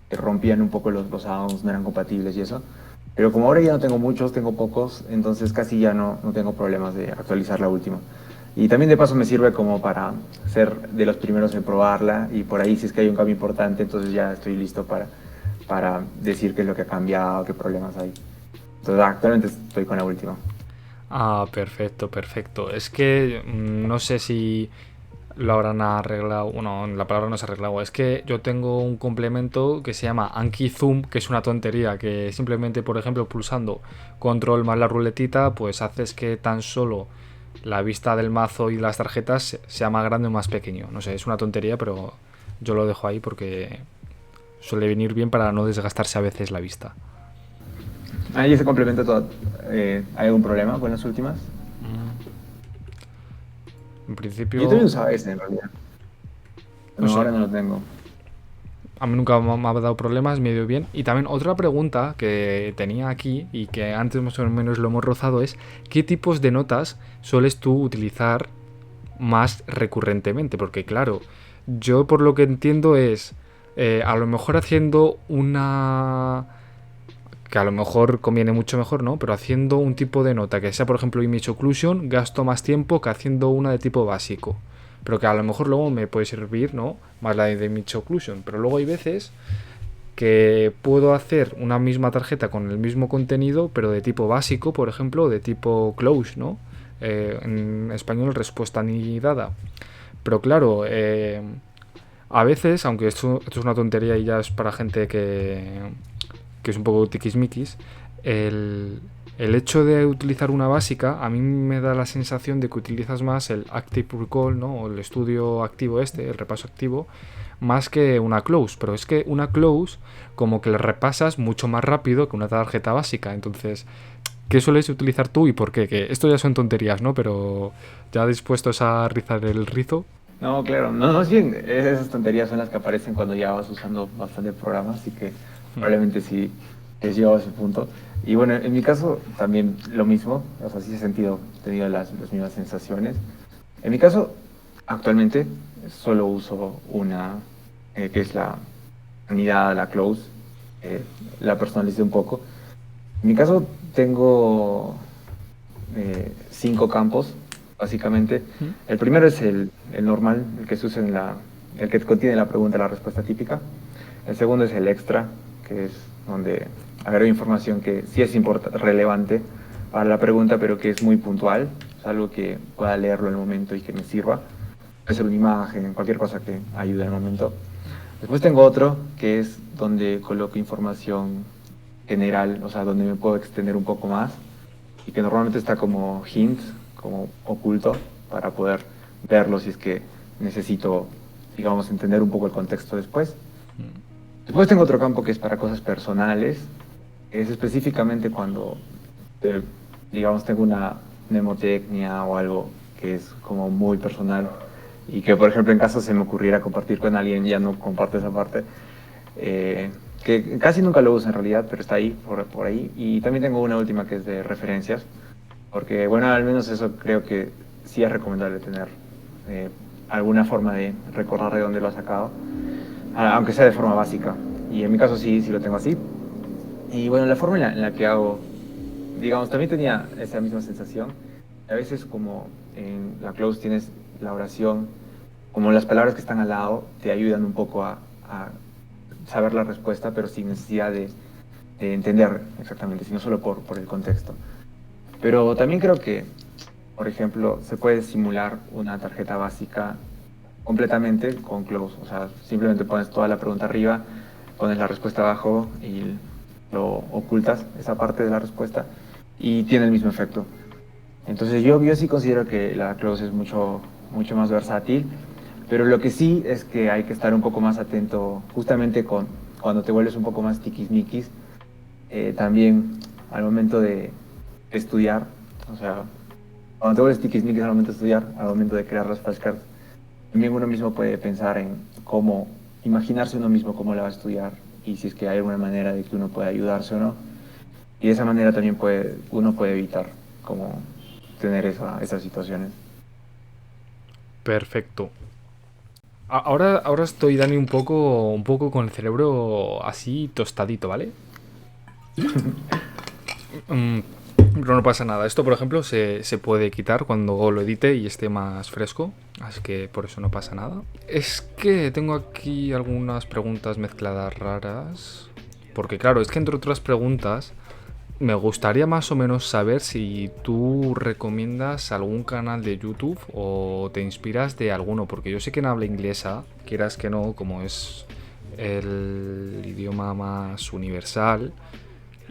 que rompían un poco los add-ons, no eran compatibles y eso. Pero como ahora ya no tengo muchos, tengo pocos, entonces casi ya no tengo problemas de actualizar la última. Y también de paso me sirve como para ser de los primeros en probarla y por ahí si es que hay un cambio importante, entonces ya estoy listo para decir qué es lo que ha cambiado, qué problemas hay. Entonces actualmente estoy con la última. Ah, perfecto, perfecto. Es que no sé si lo habrán arreglado. Bueno, la palabra no se ha arreglado. Es que yo tengo un complemento que se llama Anki Zoom, que es una tontería, que simplemente, por ejemplo, pulsando control más la ruletita, pues haces que tan solo la vista del mazo y las tarjetas sea más grande o más pequeño. No sé, es una tontería, pero yo lo dejo ahí porque suele venir bien para no desgastarse a veces la vista. ¿Ahí ese complemento todo, hay algún problema con las últimas? En Yo también principio, usaba ese en realidad. no No, sé, ahora no lo tengo. a mí nunca me ha dado problemas, me ha ido bien. Y también otra pregunta que tenía aquí y que antes más o menos lo hemos rozado es ¿qué tipos de notas sueles tú utilizar más recurrentemente? Porque claro, yo por lo que entiendo es a lo mejor haciendo una que a lo mejor conviene mucho mejor, ¿no? Pero haciendo un tipo de nota que sea, por ejemplo, image occlusion, gasto más tiempo que haciendo una de tipo básico. Pero que a lo mejor luego me puede servir, ¿no? Más la de image occlusion. Pero luego hay veces que puedo hacer una misma tarjeta con el mismo contenido, pero de tipo básico, por ejemplo, de tipo close, ¿no? En español, respuesta anidada. Pero claro, a veces, aunque esto es una tontería y ya es para gente que es un poco tiquismiquis, el hecho de utilizar una básica a mí me da la sensación de que utilizas más el active recall, ¿no? O el estudio activo el repaso activo, más que una close. Pero es que una close como que le repasas mucho más rápido que una tarjeta básica. Entonces, ¿qué sueles utilizar tú y por qué? Que esto ya son tonterías, ¿no? Pero ya dispuestos a rizar el rizo. No, claro, no, no, sí, esas tonterías son las que aparecen cuando ya vas usando bastante programas, así que probablemente sí he llegado a ese punto. Y bueno, en mi caso también lo mismo, o sea, sí he tenido las mismas sensaciones. En mi caso, actualmente solo uso una, que es la unidad, la close, la personalicé un poco. En mi caso tengo 5 campos, básicamente. El primero es el normal, el que se usa el que contiene la pregunta y la respuesta típica. El segundo es el extra, que es donde agrego información que sí es relevante para la pregunta, pero que es muy puntual, es algo que pueda leerlo en el momento y que me sirva. Puede ser una imagen, cualquier cosa que ayude en el momento. Después tengo otro, que es donde coloco información general, o sea, donde me puedo extender un poco más y que normalmente está como hint, como oculto, para poder verlo si es que necesito, digamos, entender un poco el contexto después. Después tengo otro campo que es para cosas personales, es específicamente cuando, digamos, tengo una mnemotecnia o algo que es como muy personal y que, por ejemplo, en caso se me ocurriera compartir con alguien, ya no comparto esa parte, que casi nunca lo uso en realidad, pero está ahí, por ahí. Y también tengo una última que es de referencias, porque, bueno, al menos eso creo que sí es recomendable tener alguna forma de recordar de dónde lo has sacado, aunque sea de forma básica. Y en mi caso sí, sí lo tengo así. Y bueno, la forma en la que hago, digamos, también tenía esa misma sensación. A veces como en la close tienes la oración, como las palabras que están al lado te ayudan un poco a saber la respuesta, pero sin necesidad de entender exactamente, sino solo por el contexto. Pero también creo que, por ejemplo, se puede simular una tarjeta básica completamente con close. O sea, simplemente pones toda la pregunta arriba, pones la respuesta abajo y lo ocultas, esa parte de la respuesta, y tiene el mismo efecto. Entonces yo sí considero que la close es mucho más versátil, pero lo que sí es que hay que estar un poco más atento justamente cuando te vuelves un poco más tiquismiquis, también al momento de estudiar, o sea, cuando te vuelves tiquismiquis al momento de estudiar, al momento de crear las flashcards, también uno mismo puede pensar en cómo, imaginarse uno mismo cómo la va a estudiar y si es que hay alguna manera de que uno pueda ayudarse o no. Y de esa manera también uno puede evitar como tener esas situaciones. Perfecto. Ahora estoy, Dani, un poco con el cerebro así tostadito, ¿vale? Mm, Pero no pasa nada. Esto, por ejemplo, se puede quitar cuando lo edite y esté más fresco. Así que por eso no pasa nada. Es que tengo aquí algunas preguntas mezcladas raras. Porque claro, es que entre otras preguntas, me gustaría más o menos saber si tú recomiendas algún canal de YouTube o te inspiras de alguno. Porque yo sé que en habla inglesa, quieras que no, como es el idioma más universal,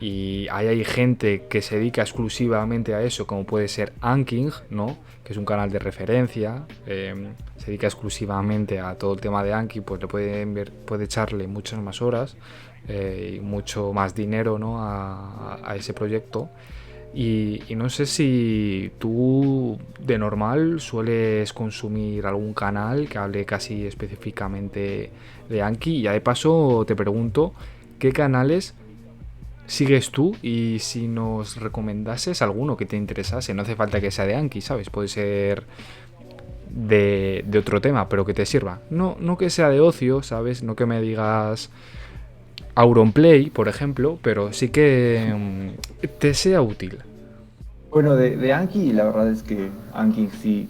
y ahí hay gente que se dedica exclusivamente a eso, como puede ser Anking, ¿no? Que es un canal de referencia, se dedica exclusivamente a todo el tema de Anki, pues le puede echarle muchas más horas y mucho más dinero, ¿no? a ese proyecto. Y no sé si tú de normal sueles consumir algún canal que hable casi específicamente de Anki. Y ya de paso te pregunto, ¿qué canales sigues tú? Y si nos recomendases alguno que te interesase, no hace falta que sea de Anki, ¿sabes? Puede ser de otro tema, pero que te sirva. No que sea de ocio, ¿sabes? No que me digas Auronplay, por ejemplo, pero sí que te sea útil. Bueno, de Anki, la verdad es que Anki sí,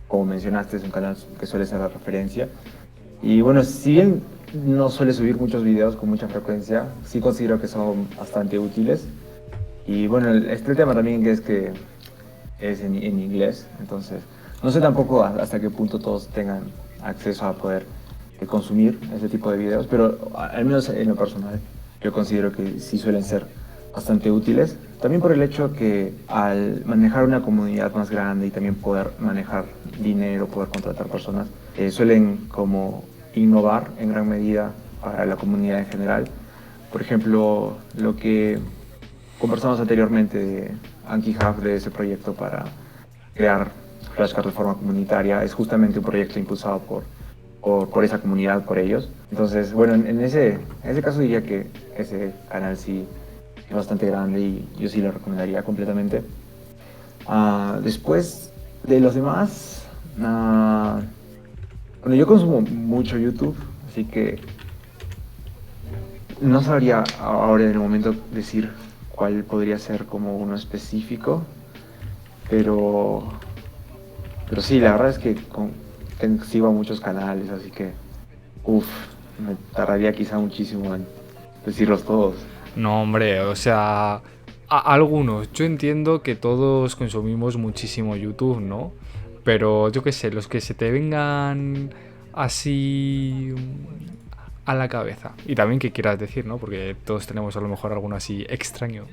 como mencionaste, es un canal que suele ser de referencia. Y bueno, si bien no suele subir muchos videos con mucha frecuencia, sí considero que son bastante útiles. Y bueno, el tema también que es en inglés, entonces no sé tampoco hasta qué punto todos tengan acceso a poder consumir ese tipo de videos, pero al menos en lo personal yo considero que sí suelen ser bastante útiles. También por el hecho que al manejar una comunidad más grande y también poder manejar dinero, poder contratar personas, suelen como innovar en gran medida para la comunidad en general. Por ejemplo, lo que conversamos anteriormente de Anki Hub, de ese proyecto para crear flashcards de forma comunitaria, es justamente un proyecto impulsado por esa comunidad, por ellos. Entonces, bueno, en ese caso diría que ese canal sí es bastante grande y yo sí lo recomendaría completamente. Después de los demás, bueno, yo consumo mucho YouTube, así que no sabría ahora en el momento decir cuál podría ser como uno específico, pero, pero sí, la verdad es que sigo a muchos canales, así que, uff, me tardaría quizá muchísimo en decirlos todos. No, hombre, o sea, algunos. Yo entiendo que todos consumimos muchísimo YouTube, ¿no? Pero yo qué sé, los que se te vengan así a la cabeza. Y también que quieras decir, ¿no? Porque todos tenemos a lo mejor alguno así extraño.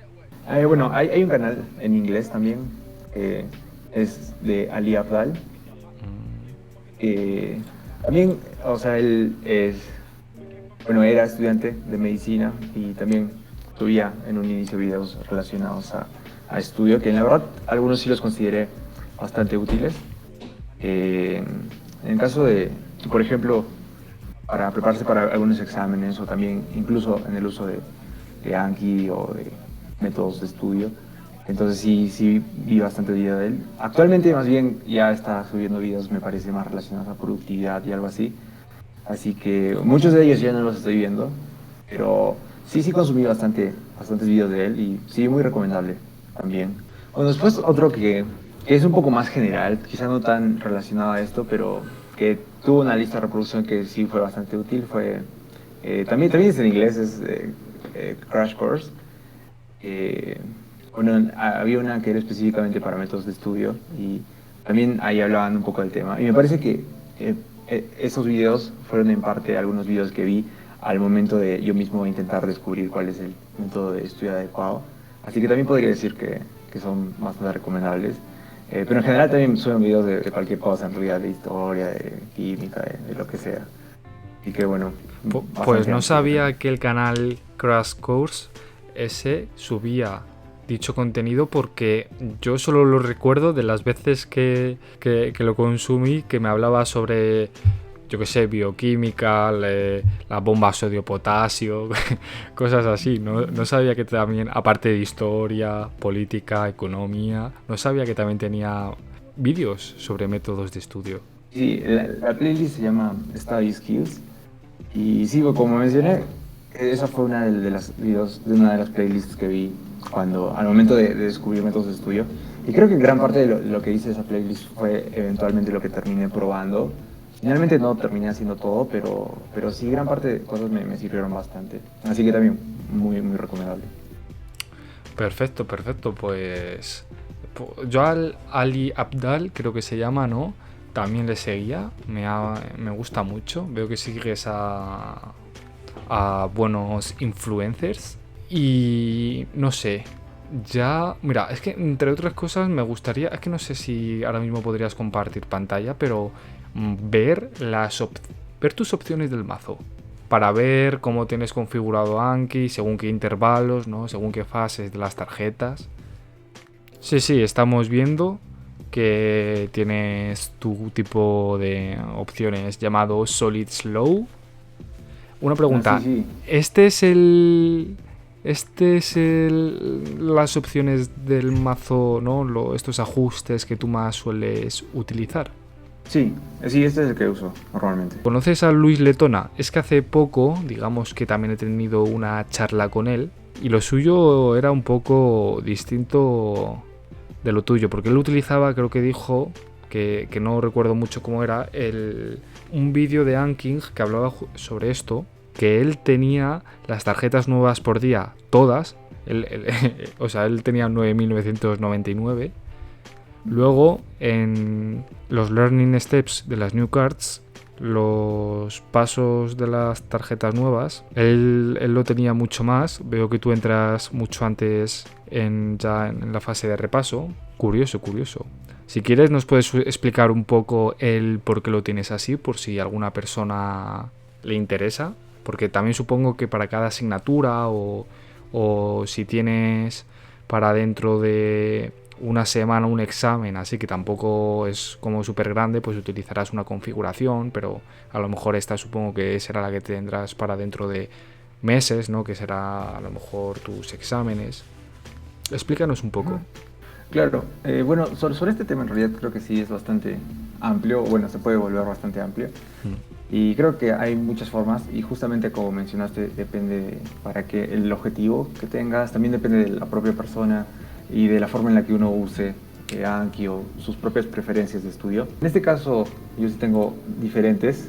Bueno, hay un canal en inglés también, es de Ali Abdal. También, o sea, él bueno, era estudiante de medicina y también subía en un inicio videos relacionados a estudio, que en la verdad algunos sí los consideré bastante útiles. En el caso de, por ejemplo, para prepararse para algunos exámenes o también incluso en el uso de Anki o de métodos de estudio. Entonces sí vi bastante video de él. Actualmente más bien ya está subiendo videos, me parece, más relacionados a productividad y algo así. Así que muchos de ellos ya no los estoy viendo, pero sí consumí bastantes videos de él y sí, muy recomendable también. Bueno, después otro que es un poco más general, quizá no tan relacionado a esto, pero que tuvo una lista de reproducción que sí fue bastante útil, fue, también es en inglés, es Crash Course. Eh, bueno, había una que era específicamente para métodos de estudio y también ahí hablaban un poco del tema. Y me parece que esos videos fueron en parte algunos videos que vi al momento de yo mismo intentar descubrir cuál es el método de estudio adecuado. Así que también podría decir que son bastante recomendables. Pero en general también suben videos de cualquier cosa, en realidad, de historia, de química, de lo que sea. Así que bueno, Pues bastante no amplio. sabía que el canal Crash Course ese subía dicho contenido porque yo solo lo recuerdo de las veces que lo consumí, que me hablaba sobre, yo qué sé, bioquímica, las bombas sodio-potasio, cosas así. No sabía que también, aparte de historia, política, economía, no sabía que también tenía vídeos sobre métodos de estudio. Sí, la playlist se llama Study Skills. Y sí, como mencioné, esa fue una de las videos de una de las playlists que vi al momento de descubrir métodos de estudio. Y creo que gran parte de lo que hice esa playlist fue eventualmente lo que terminé probando. Finalmente no terminé haciendo todo, pero sí gran parte de cosas me sirvieron bastante. Así que también muy recomendable. Perfecto, perfecto. Pues yo al Ali Abdal, creo que se llama, ¿no? También le seguía. Me gusta mucho. Veo que sigues a buenos influencers. Y no sé. Ya, mira, es que entre otras cosas me gustaría, es que no sé si ahora mismo podrías compartir pantalla, pero ver tus opciones del mazo para ver cómo tienes configurado Anki, según qué intervalos, ¿no? Según qué fases de las tarjetas. Sí, estamos viendo que tienes tu tipo de opciones llamado Solid Slow. Una pregunta, Sí. ¿este es las opciones del mazo, ¿no? Estos ajustes que tú más sueles utilizar? Sí, sí, este es el que uso normalmente. ¿Conoces a Luis Letona? Es que hace poco, digamos que también he tenido una charla con él y lo suyo era un poco distinto de lo tuyo, porque él utilizaba, creo que dijo, que no recuerdo mucho cómo era, un vídeo de Anking que hablaba sobre esto, que él tenía las tarjetas nuevas por día, todas, o sea, él tenía 9.999. Luego, en los Learning Steps de las New Cards, los pasos de las tarjetas nuevas, él lo tenía mucho más. Veo que tú entras mucho antes ya en la fase de repaso. Curioso, curioso. Si quieres nos puedes explicar un poco el por qué lo tienes así, por si a alguna persona le interesa. Porque también supongo que para cada asignatura o si tienes para dentro de una semana un examen, así que tampoco es como súper grande, pues utilizarás una configuración, pero a lo mejor esta supongo que será la que tendrás para dentro de meses, ¿no? Que será a lo mejor tus exámenes. Explícanos un poco. Claro, bueno, sobre este tema en realidad creo que sí es bastante amplio, bueno, se puede volver bastante amplio. Y creo que hay muchas formas y justamente como mencionaste, depende para que el objetivo que tengas, también depende de la propia persona y de la forma en la que uno use Anki o sus propias preferencias de estudio. En este caso yo sí tengo diferentes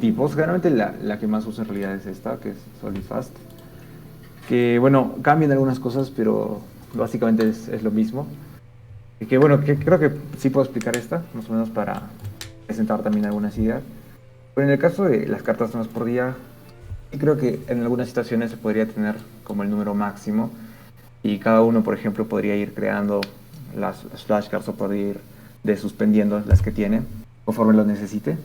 tipos, generalmente la que más uso en realidad es esta, que es Solidfast, que bueno, cambian algunas cosas, pero básicamente es lo mismo. Y que bueno, que creo que sí puedo explicar esta, más o menos para presentar también algunas ideas. Pero en el caso de las cartas nuevas por día, sí creo que en algunas situaciones se podría tener como el número máximo y cada uno, por ejemplo, podría ir creando las flashcards o podría ir desuspendiendo las que tiene conforme lo necesite.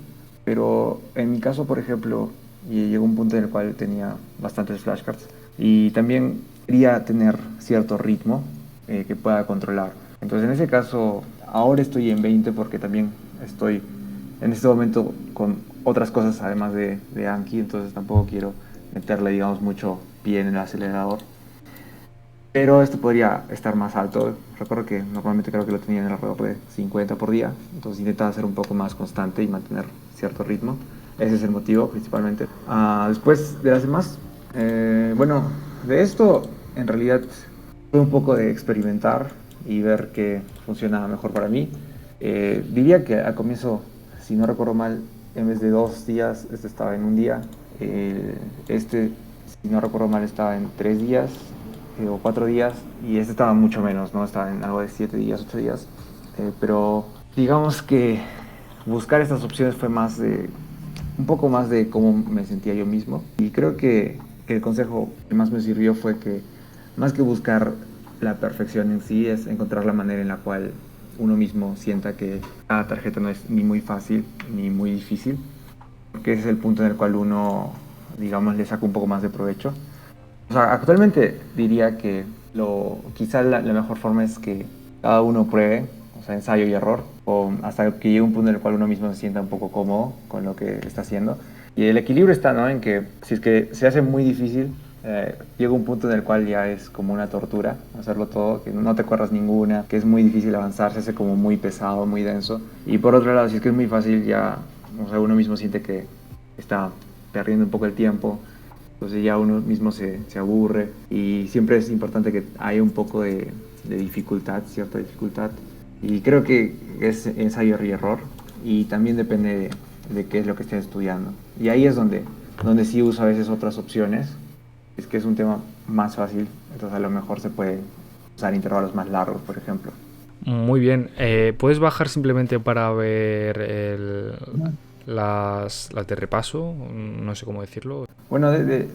Pero en mi caso, por ejemplo, y llegó un punto en el cual tenía bastantes flashcards y también quería tener cierto ritmo que pueda controlar. Entonces, en ese caso, ahora estoy en 20 porque también estoy en este momento con otras cosas además de Anki, entonces tampoco quiero meterle, digamos, mucho pie en el acelerador. Pero esto podría estar más alto. Recuerdo que normalmente creo que lo tenía en alrededor de 50 por día, entonces intentaba ser un poco más constante y mantener cierto ritmo. Ese es el motivo principalmente. Después de las demás, bueno, de esto en realidad fue un poco de experimentar y ver qué funciona mejor para mí. Diría que al comienzo, si no recuerdo mal, en vez de 2 días, este estaba en un día. Este, si no recuerdo mal, estaba en 3 días o 4 días. Y este estaba mucho menos, ¿no? Estaba en algo de 7 días, 8 días. Pero digamos que buscar estas opciones fue más de un poco más de cómo me sentía yo mismo. Y creo que el consejo que más me sirvió fue que más que buscar la perfección en sí, es encontrar la manera en la cual uno mismo sienta que cada tarjeta no es ni muy fácil ni muy difícil, porque ese es el punto en el cual uno, digamos, le saca un poco más de provecho. O sea, actualmente diría que quizá la mejor forma es que cada uno pruebe, o sea, ensayo y error, o hasta que llegue un punto en el cual uno mismo se sienta un poco cómodo con lo que está haciendo. Y el equilibrio está, ¿no? En que si es que se hace muy difícil, llega un punto en el cual ya es como una tortura hacerlo todo, que no te acuerdas ninguna, que es muy difícil avanzar, se hace como muy pesado, muy denso. Y por otro lado, si es que es muy fácil, ya, o sea, uno mismo siente que está perdiendo un poco el tiempo, entonces ya uno mismo se aburre y siempre es importante que haya un poco de dificultad, cierta dificultad. Y creo que es ensayo y error y también depende de qué es lo que estés estudiando. Y ahí es donde sí uso a veces otras opciones. Es que es un tema más fácil, entonces a lo mejor se puede usar intervalos más largos, por ejemplo. Muy bien. ¿Puedes bajar simplemente para ver las de repaso? No sé cómo decirlo. Bueno,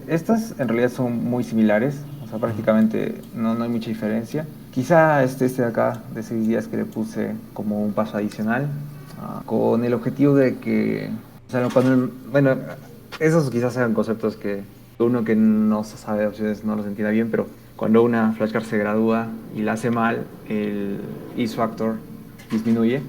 estas en realidad son muy similares, o sea, prácticamente no hay mucha diferencia. Quizá este de acá, de 6 días que le puse como un paso adicional, con el objetivo de que, o sea, bueno, esos quizás sean conceptos que uno que no sabe de opciones no los entienda bien, pero cuando una flashcard se gradúa y la hace mal, el ease factor disminuye.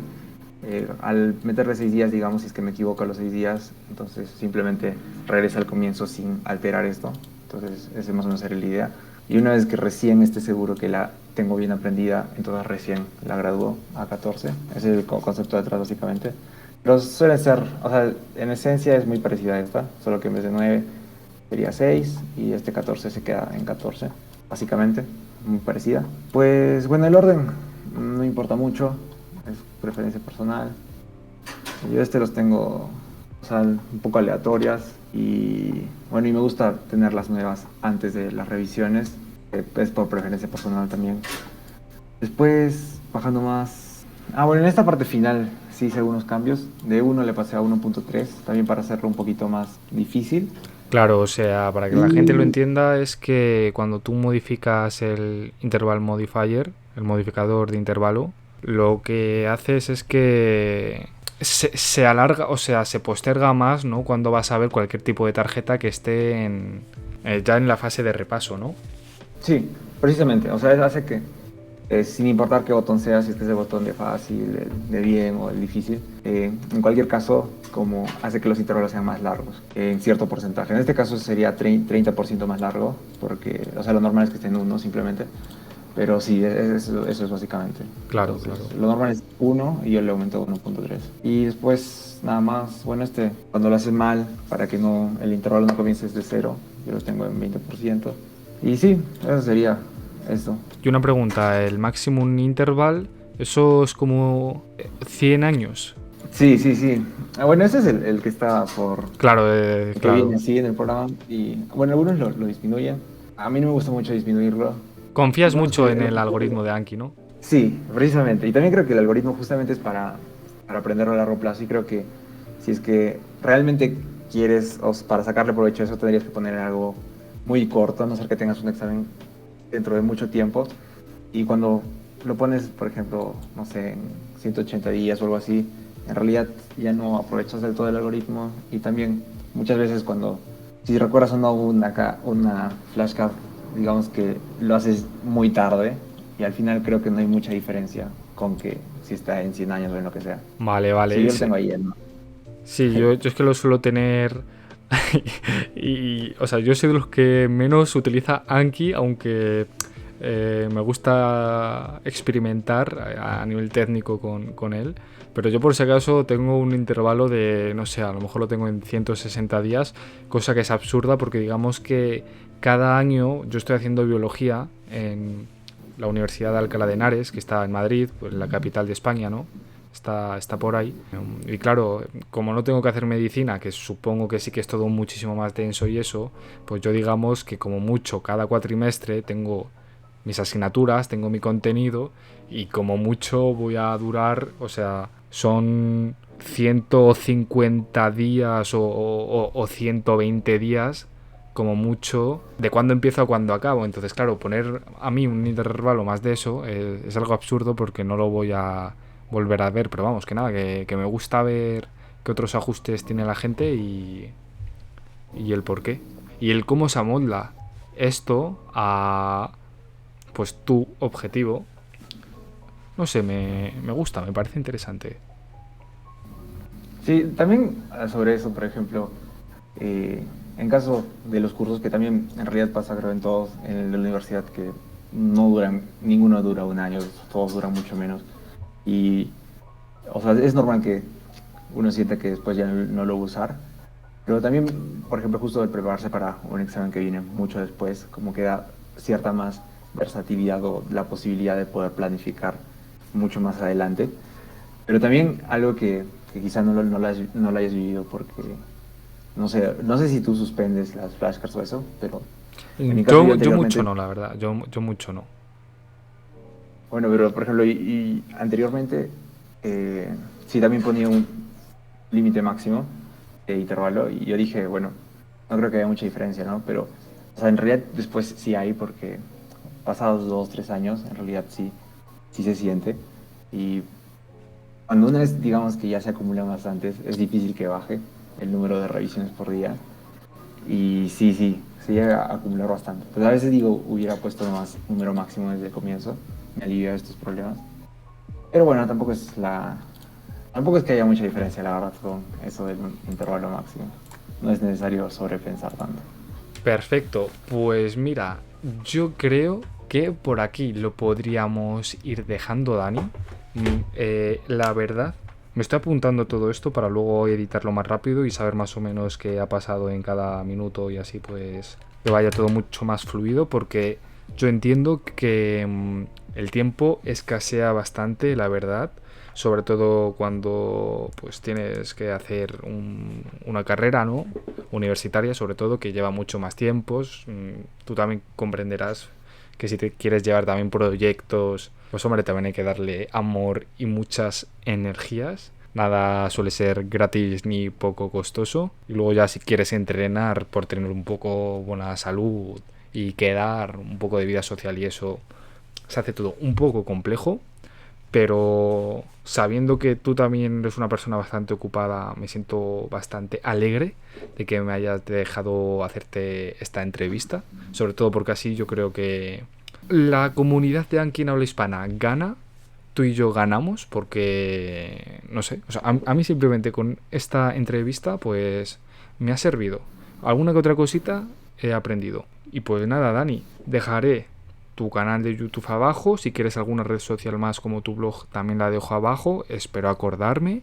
Al meterle 6 días, digamos, si es que me equivoco a los 6 días, entonces simplemente regresa al comienzo sin alterar esto. Entonces, esa más o menos era la idea. Y una vez que recién esté seguro que la tengo bien aprendida, entonces recién la gradúo a 14. Ese es el concepto detrás básicamente. Pero suele ser, o sea, en esencia es muy parecida a esta, solo que en vez de 9 sería 6 y este 14 se queda en 14, básicamente, muy parecida. Pues bueno, el orden no importa mucho, es preferencia personal. Yo los tengo, o sea, un poco aleatorias y bueno, y me gusta tener las nuevas antes de las revisiones, es por preferencia personal también. Después, bajando más. Ah, bueno, en esta parte final sí hice algunos cambios. De 1 le pasé a 1.3, también para hacerlo un poquito más difícil. Claro, o sea, para que la gente lo Y entienda es que cuando tú modificas el interval modifier, el modificador de intervalo, lo que haces es que se alarga, o sea, se posterga más, ¿no? Cuando vas a ver cualquier tipo de tarjeta que esté ya en la fase de repaso, ¿no? sí, precisamente. O sea, eso hace que, sin importar qué botón sea, si este es el botón de fácil, de bien o el difícil, en cualquier caso, como hace que los intervalos sean más largos, en cierto porcentaje. En este caso sería 30% más largo, porque, o sea, lo normal es que esté en 1 simplemente. Pero sí, eso es básicamente. Claro, Entonces, claro. lo normal es 1 y yo le aumento a 1.3. Y después, nada más, bueno, cuando lo haces mal, para que no el intervalo no comience desde 0, yo lo tengo en 20%. Y sí, eso sería esto. Y una pregunta, el maximum interval, eso es como 100 años. Sí, sí, sí. Ah, bueno, ese es el que está Claro, el que viene claro. así en el programa. Y bueno, algunos lo disminuyen. A mí no me gusta mucho disminuirlo. Confías Digamos mucho que en el algoritmo de Anki, ¿no? sí, precisamente. Y también creo que el algoritmo justamente es para aprenderlo a largo plazo. Y creo que si es que realmente quieres, o para sacarle provecho a eso, tendrías que poner algo muy corto, a no ser que tengas un examen dentro de mucho tiempo. Y cuando lo pones, por ejemplo, no sé, en 180 días o algo así, en realidad ya no aprovechas del todo el algoritmo. Y también muchas veces si recuerdas o no una flashcard, digamos que lo haces muy tarde y al final creo que no hay mucha diferencia con que si está en 100 años o en lo que sea. Vale, Sí, vale. yo lo tengo ahí, ¿no? Sí, yo es que lo suelo tener. Y, o sea, yo soy de los que menos utiliza Anki, aunque me gusta experimentar a nivel técnico con él. Pero yo, por si acaso, tengo un intervalo de, no sé, a lo mejor lo tengo en 160 días, cosa que es absurda porque digamos que cada año yo estoy haciendo biología en la Universidad de Alcalá de Henares, que está en Madrid, pues la capital de España, ¿no? Está por ahí. Y claro, como no tengo que hacer medicina, que supongo que sí que es todo muchísimo más denso y eso, pues yo digamos que como mucho cada cuatrimestre tengo mis asignaturas, tengo mi contenido y como mucho voy a durar, o sea, son 150 días o 120 días como mucho de cuándo empiezo a cuándo acabo. Entonces, claro, poner a mí un intervalo más de eso es algo absurdo porque no lo voy a volver a ver. Pero vamos, que nada, que me gusta ver qué otros ajustes tiene la gente y el por qué. Y el cómo se amolda esto a pues tu objetivo. No sé, me gusta, me parece interesante. Sí, también sobre eso, por ejemplo, en caso de los cursos, que también en realidad pasa, creo, en todos, en la universidad, que no duran, ninguno dura un año, todos duran mucho menos. Y, o sea, es normal que uno sienta que después ya no lo va a usar, pero también, por ejemplo, justo el prepararse para un examen que viene mucho después, como que da cierta más versatilidad o la posibilidad de poder planificar mucho más adelante. Pero también algo que quizá no lo hayas vivido porque, no sé si tú suspendes las flashcards o eso, pero en mi caso yo Yo mucho anteriormente, no, la verdad. Yo mucho no. bueno, pero por ejemplo, y anteriormente eh, sí también ponía un límite máximo de intervalo y yo dije, bueno, no creo que haya mucha diferencia, ¿no? Pero, o sea, en realidad después sí hay porque pasados 2, 3 años, en realidad sí se siente y cuando una vez, digamos que ya se acumulan bastantes, es difícil que baje el número de revisiones por día. Y sí, se llega a acumular bastante. Pues a veces digo, hubiera puesto más número máximo desde el comienzo, me alivia estos problemas. Pero bueno, tampoco es que haya mucha diferencia, la verdad, con eso del intervalo máximo. No es necesario sobrepensar tanto. Perfecto, pues mira, yo creo que por aquí lo podríamos ir dejando, Dani. La verdad, me estoy apuntando todo esto para luego editarlo más rápido y saber más o menos qué ha pasado en cada minuto y así pues que vaya todo mucho más fluido porque yo entiendo que el tiempo escasea bastante, la verdad, sobre todo cuando pues tienes que hacer una carrera, ¿no? Universitaria, sobre todo, que lleva mucho más tiempos. Tú también comprenderás que si te quieres llevar también proyectos, pues hombre, también hay que darle amor y muchas energías. Nada suele ser gratis ni poco costoso. Y luego ya si quieres entrenar por tener un poco buena salud y quedar un poco de vida social y eso, se hace todo un poco complejo. Pero sabiendo que tú también eres una persona bastante ocupada, me siento bastante alegre de que me hayas dejado hacerte esta entrevista. Sobre todo porque así yo creo que la comunidad de Anki en habla hispana gana, tú y yo ganamos, porque, no sé, o sea, a mí simplemente con esta entrevista pues me ha servido. Alguna que otra cosita he aprendido. Y pues nada, Dani, dejaré tu canal de YouTube abajo. Si quieres alguna red social más como tu blog, también la dejo abajo. Espero acordarme.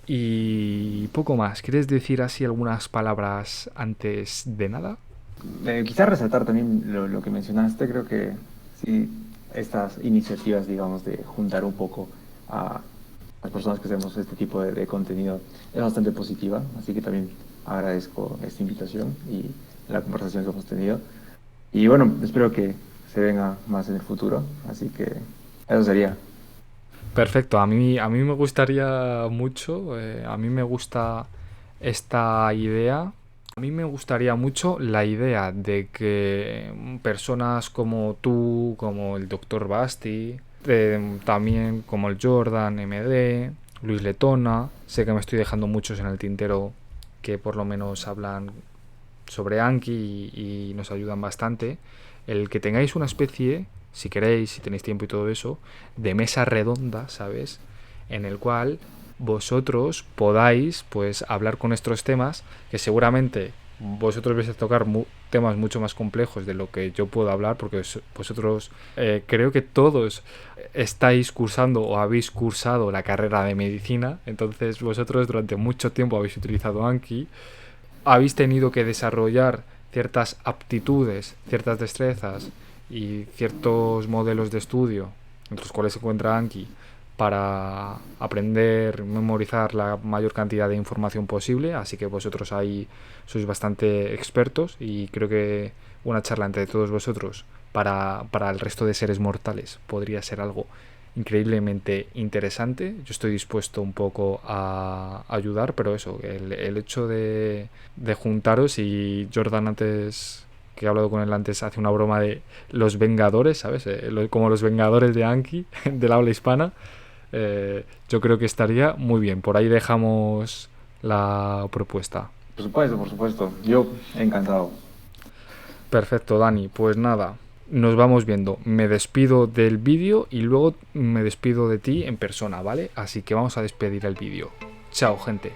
Y poco más. ¿Quieres decir así algunas palabras antes de nada? Quizás resaltar también lo que mencionaste, creo que sí, estas iniciativas, digamos, de juntar un poco a las personas que hacemos este tipo de contenido es bastante positiva, así que también agradezco esta invitación y la conversación que hemos tenido. Y bueno, espero que se venga más en el futuro, así que eso sería. Perfecto, a mí me gustaría mucho, a mí me gusta esta idea. A mí me gustaría mucho la idea de que personas como tú, como el Dr. Basti, también como el Jordan MD, Luis Letona, sé que me estoy dejando muchos en el tintero que por lo menos hablan sobre Anki y nos ayudan bastante, el que tengáis una especie, si queréis, si tenéis tiempo y todo eso, de mesa redonda, ¿sabes? En el cual vosotros podáis pues hablar con estos temas que seguramente vosotros vais a tocar temas mucho más complejos de lo que yo puedo hablar porque vosotros creo que todos estáis cursando o habéis cursado la carrera de medicina, entonces vosotros durante mucho tiempo habéis utilizado Anki, habéis tenido que desarrollar ciertas aptitudes, ciertas destrezas y ciertos modelos de estudio, entre los cuales se encuentra Anki, para aprender, memorizar la mayor cantidad de información posible, así que vosotros ahí sois bastante expertos y creo que una charla entre todos vosotros para el resto de seres mortales podría ser algo increíblemente interesante. Yo estoy dispuesto un poco a ayudar, pero eso, el hecho de juntaros y Jordan antes, que he hablado con él antes, hace una broma de los Vengadores, ¿sabes? Como los Vengadores de Anki, del habla hispana. Yo creo que estaría muy bien. Por ahí dejamos la propuesta. Por supuesto, por supuesto. Yo encantado. Perfecto, Dani. Pues nada, nos vamos viendo. Me despido del vídeo y luego me despido de ti en persona, ¿vale? Así que vamos a despedir el vídeo. Chao, gente.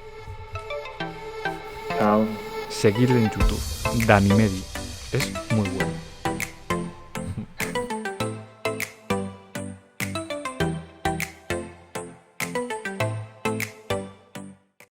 Chao. Seguirle en YouTube. Dani Medi. Es muy bueno.